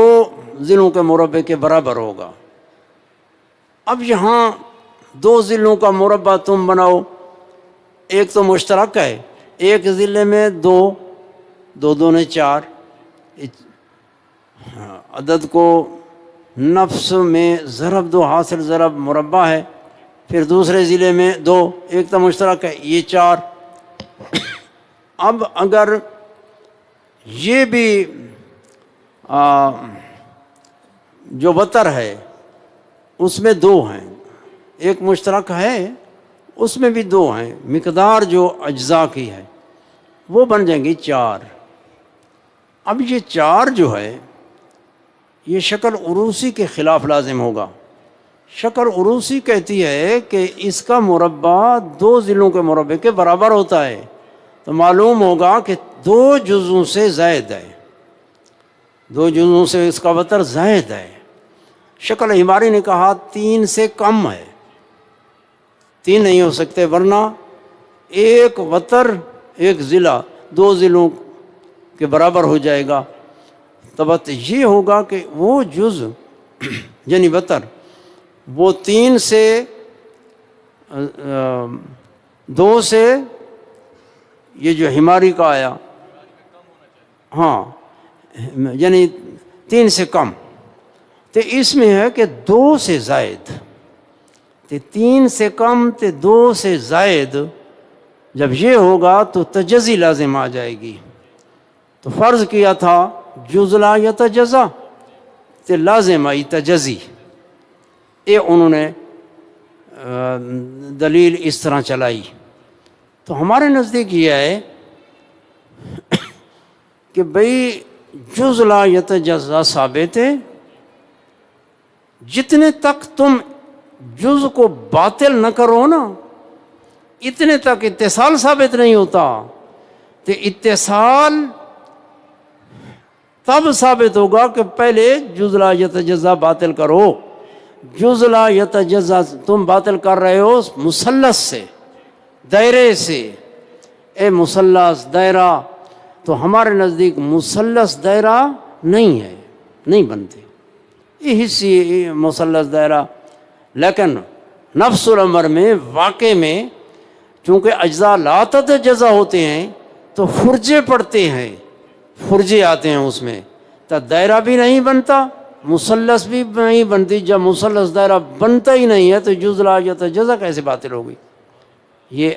ضلعوں کے مربع کے برابر ہوگا۔ اب یہاں 2 ضلعوں کا مربع تم بناؤ، ایک تو مشترک ہے، ایک ضلع میں 2 2 نے 4، عدد کو نفس میں ضرب 2 حاصل ضرب مربع ہے، پھر دوسرے ضلع میں 2، ایک تو مشترک ہے، یہ 4۔ اب اگر یہ بھی جو وتر ہے اس میں 2 ہیں، ایک مشترک ہے اس میں بھی 2 ہیں، مقدار جو اجزاء کی ہے وہ بن جائیں گی 4۔ اب یہ 4 جو ہے یہ شکل عروسی کے خلاف لازم ہوگا۔ شکل عروسی کہتی ہے کہ اس کا مربع 2 ضلعوں کے مربع کے برابر ہوتا ہے، تو معلوم ہوگا کہ 2 جزوں سے زائد ہے، 2 جزوں سے اس کا وتر زائد ہے۔ شکل ہماری نے کہا 3 سے کم ہے، 3 نہیں ہو سکتے، ورنہ ایک وتر ایک ضلع 2 ضلعوں کے برابر ہو جائے گا۔ تو بات یہ ہوگا کہ وہ جز یعنی وتر وہ 3 سے 2 سے یہ جو ہماری کا آیا، ہاں یعنی 3 سے کم، تو اس میں ہے کہ 2 سے زائد، تو 3 سے کم تو 2 سے زائد، جب یہ ہوگا تو تجزی لازم آ جائے گی۔ تو فرض کیا تھا جز لا یتجزا، تو لازم آئی تجزی۔ یہ انہوں نے دلیل اس طرح چلائی۔ تو ہمارے نزدیک یہ ہے کہ بھئی جز لا یتجزا ثابت ہے، جتنے تک تم جز کو باطل نہ کرو نا اتنے تک اتصال ثابت نہیں ہوتا۔ تو اتصال تب ثابت ہوگا کہ پہلے جز لا یتجزا باطل کرو۔ جز لا یتجزا تم باطل کر رہے ہو مثلث سے، دائرے سے، اے مثلث دائرہ، تو ہمارے نزدیک مثلث دائرہ نہیں ہے، نہیں بنتے، یہ حصی مثلث دائرہ۔ لیکن نفس الامر میں واقع میں چونکہ اجزاء لا تتجزا ہوتے ہیں تو فرجے پڑتے ہیں، فرجے آتے ہیں اس میں، تو دائرہ بھی نہیں بنتا، مثلث بھی نہیں بنتی۔ جب مثلث دائرہ بنتا ہی نہیں ہے تو جز لا یتجزا کیسے باطل ہوگی؟ یہ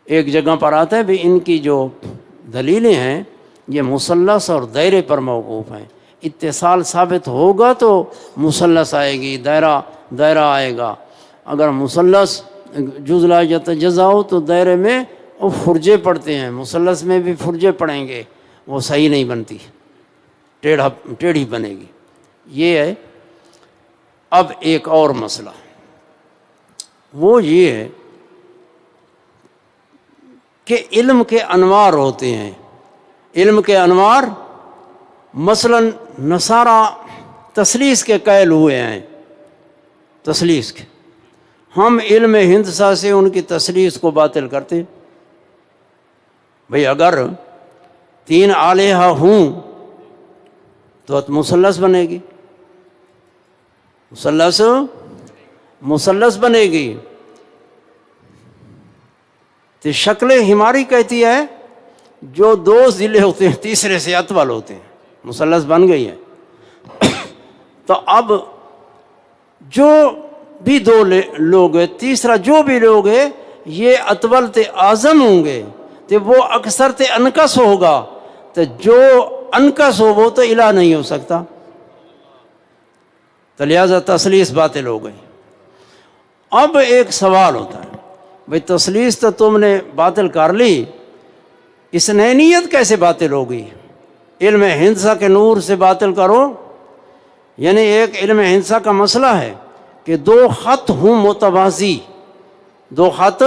ایک جگہ پر آتا ہے بھی ان کی جو دلیلیں ہیں یہ مثلث اور دائرے پر موقوف ہیں، اتصال ثابت ہوگا تو مثلث آئے گی، دائرہ آئے گا۔ اگر مثلث جز لا یتجزا ہو تو دائرے میں وہ فرجے پڑتے ہیں، مثلث میں بھی فرجے پڑیں گے، وہ صحیح نہیں بنتی، ٹیڑھی بنے گی۔ یہ ہے۔ اب ایک اور مسئلہ وہ یہ ہے کہ علم کے انوار ہوتے ہیں، علم کے انوار مثلا نصارہ تثلیث کے قائل ہوئے ہیں، تثلیث کے، ہم علم ہندسہ سے ان کی تثلیث کو باطل کرتے ہیں۔ بھئی اگر 3 الہہ ہوں تو مثلث بنے گی، مثلث بنے گی۔ تو شکل ہماری کہتی ہے جو 2 ضلع ہوتے ہیں تیسرے سے اطول ہوتے ہیں، مثلث بن گئی ہے۔ تو اب جو بھی 2 لوگ ہیں، تیسرا جو بھی لوگ ہیں، یہ اطول تے اعظم ہوں گے تو وہ اکثر تے انکس ہوگا، تو جو انکس ہو وہ تو الہ نہیں ہو سکتا، تو لہذا تثلیث باطل ہو گئی۔ اب ایک سوال ہوتا ہے، بھئی تثلیث تو تم نے باطل کر لی، اثنینیت کیسے باطل ہوگی؟ علم ہندسہ کے نور سے باطل کرو، یعنی ایک علم ہندسہ کا مسئلہ ہے کہ 2 خط ہوں متوازی، 2 خط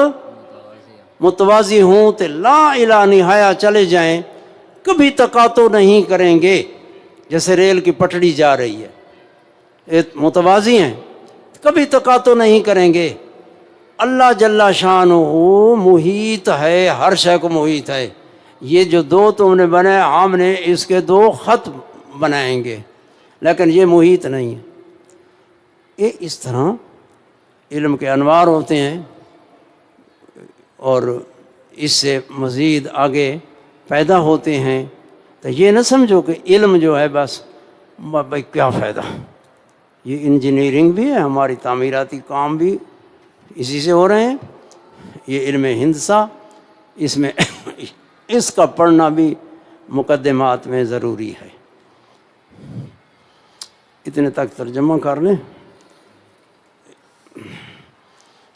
متوازی ہوں تو لا الہ نہایا چلے جائیں، کبھی تقاطع نہیں کریں گے، جیسے ریل کی پٹڑی جا رہی ہے، متوازی ہیں، کبھی تقاطع نہیں کریں گے۔ اللہ جل شانہ محیط ہے، ہر شے کو محیط ہے۔ یہ جو 2 تم نے بنائے، ہم نے اس کے 2 خط بنائیں گے، لیکن یہ محیط نہیں ہے۔ یہ اس طرح علم کے انوار ہوتے ہیں، اور اس سے مزید آگے پیدا ہوتے ہیں۔ تو یہ نہ سمجھو کہ علم جو ہے بس بھائی کیا فائدہ، یہ انجینئرنگ بھی ہے، ہماری تعمیراتی کام بھی اسی سے ہو رہے ہیں۔ یہ علم ہندسہ، اس میں اس کا پڑھنا بھی مقدمات میں ضروری ہے۔ اتنے تک ترجمہ کر لیں،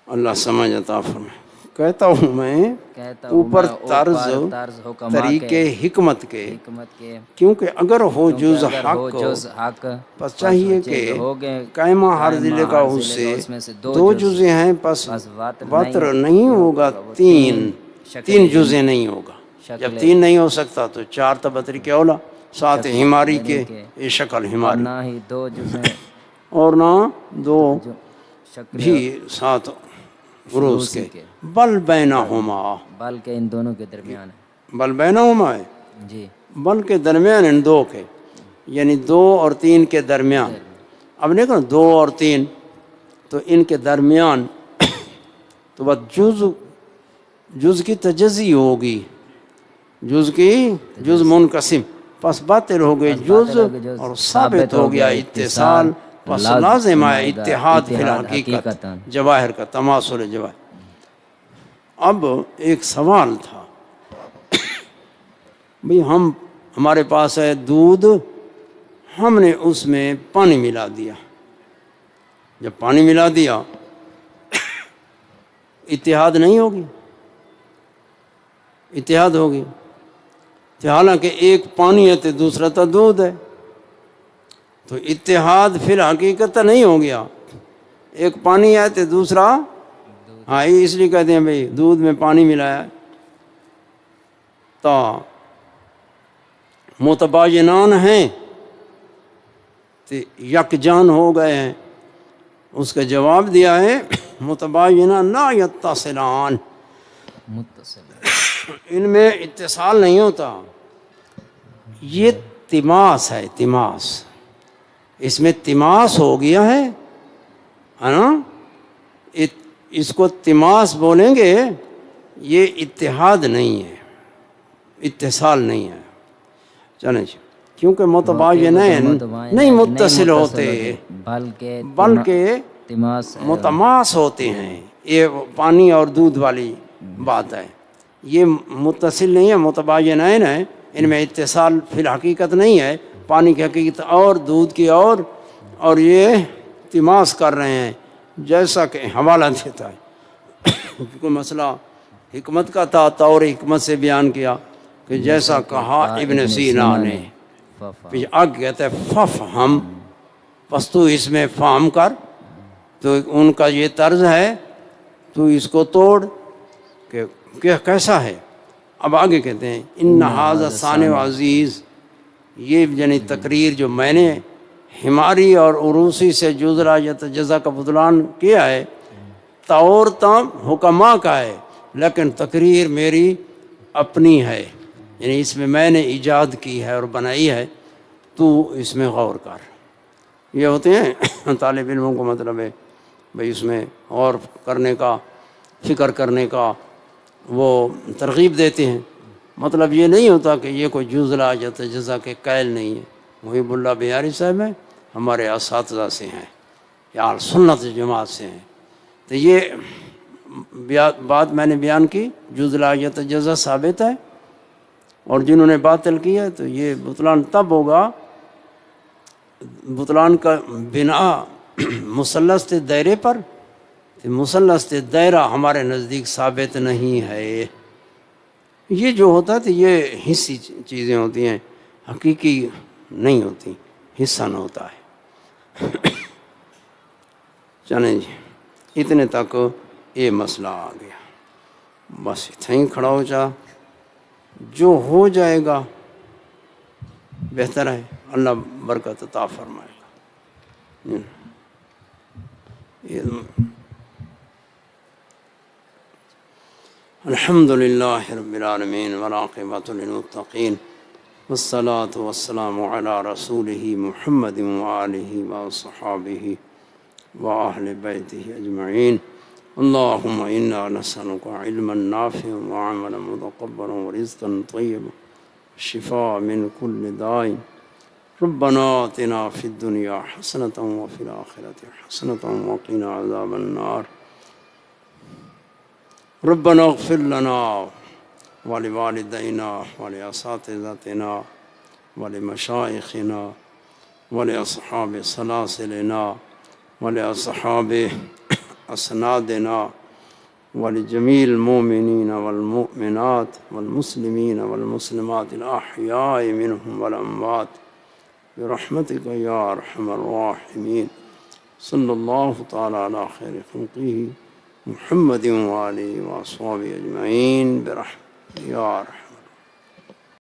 اللہ سمجھ عطا فرمائے۔ کہتا ہوں میں اوپر طرز طریقے حکمت کے، کیونکہ اگر ہو جز حق پس چاہیے کہ قائمہ ہر ضلع کا اس سے 2 جزیں ہیں، پس وتر نہیں ہوگا، 3 جزیں نہیں ہوگا۔ جب 3 نہیں ہو سکتا تو 4 تبتری کے اولا، 7 ہماری کے، یہ شکل ہماری، اور نہ 2 بھی 7 عروض کے، بل بینہما، بلکہ ان دونوں کے درمیان ہے، بل بینہما ہے جی، بل کے درمیان ان 2 کے، یعنی 2 اور 3 کے درمیان۔ اب دیکھو 2 اور 3 تو ان کے درمیان تو بس جز کی تجزی ہوگی، جز منقسم، پس باطل ہو گئے جز، اور ثابت ہو گیا اتصال، پس لازم ہے اتحاد فی الحقیقت، جواہر کا تماثل جواہر۔ اب ایک سوال تھا، بھئی ہمارے پاس ہے دودھ، ہم نے اس میں پانی ملا دیا، جب پانی ملا دیا اتحاد نہیں ہوگی، اتحاد ہوگی، حالانکہ ایک پانی ہے تو دوسرا تو دودھ ہے، تو اتحاد فی الحقیقت نہیں ہو گیا، ایک پانی ہے تو دوسرا، ہاں اس لیے کہتے ہیں بھئی دودھ میں پانی ملایا تو متباینان ہیں تو یکجان ہو گئے ہیں۔ اس کا جواب دیا ہے متباینان لا یتصلان، ان میں اتصال نہیں ہوتا۔ یہ تماس ہے، تماس، اس میں تماس ہو گیا ہے نا، اس کو تماس بولیں گے، یہ اتحاد نہیں ہے، اتصال نہیں ہے. چلیں جی، کیونکہ متباینین نہیں متصل ہوتے بلکہ متماس ہوتے ہیں. یہ پانی اور دودھ والی بات ہے، یہ متصل نہیں ہے، متباینین ہے، ان میں اتصال فی الحقیقت نہیں ہے. پانی کی حقیقت اور دودھ کی اور یہ تماس کر رہے ہیں، جیسا کہ حوالہ دیتا ہے. کیونکہ مسئلہ حکمت کا تھا، طور حکمت سے بیان کیا کہ جیسا کہا ابن سینا نے. آگے کہتا ہے ففہم، پس تو اس میں فہم کر. تو ان کا یہ طرز ہے، تو اس کو توڑ کہ کیسا ہے. اب آگے کہتے ہیں ان ھذا ثانع عزیز، یہ یعنی تقریر جو میں نے حماری اور عروسی سے جزرا یا تجزا کا بطلان کیا ہے، طور تام حکماء کا ہے، لیکن تقریر میری اپنی ہے، یعنی اس میں نے ایجاد کی ہے اور بنائی ہے، تو اس میں غور کر. یہ ہوتے ہیں طالب علموں کو مطلب ہے بھئی اس میں غور کرنے کا، فکر کرنے کا وہ ترغیب دیتے ہیں. مطلب یہ نہیں ہوتا کہ یہ کوئی جزلہ یا تجزا کے قائل نہیں ہے. محب اللہ بہاری صاحب ہیں، ہمارے اساتذہ سے ہیں، یا سنت جماعت سے ہیں. تو یہ بات میں نے بیان کی، جزلہ یا تجزا ثابت ہے، اور جنہوں نے باطل کیا ہے تو یہ بطلان تب ہوگا، بطلان کا بنا مثلث دائرے پر. مثلث دائرہ ہمارے نزدیک ثابت نہیں ہے. یہ جو ہوتا ہے تو یہ حصی چیزیں ہوتی ہیں، حقیقی نہیں ہوتی، حصہ نہ ہوتا ہے. چلیں جی، اتنے تک یہ مسئلہ آ گیا. بس اتنا ہی کھڑا ہو جا، جو ہو جائے گا بہتر ہے، اللہ برکت عطا فرمائے گا. الحمد للہ رب العالمین والعاقبۃ للمتقین والصلاة والسلام علی رسولہ محمد وآلہ وصحابہ وأہل بیتہ اجمعین. اللہم انا نسألک علما نافعا وعملا متقبلا ورزقا طیبا شفاء من کل داء. ربنا آتنا فی الدنیا حسنة وفی الآخرة حسنة وقنا عذاب النار. ربنا اغفر لنا ولوالدینا ولاساتذتنا ولمشائخنا ولاصحاب سلاسلنا ولاصحاب اسنادنا ولجميع المؤمنين والمؤمنات والمسلمين والمسلمات الأحياء منهم والأموات برحمتك يا أرحم الراحمين. صلى الله تعالى على خير خلقه محمد وآله وأصحابه أجمعين برحمتك يا أرحم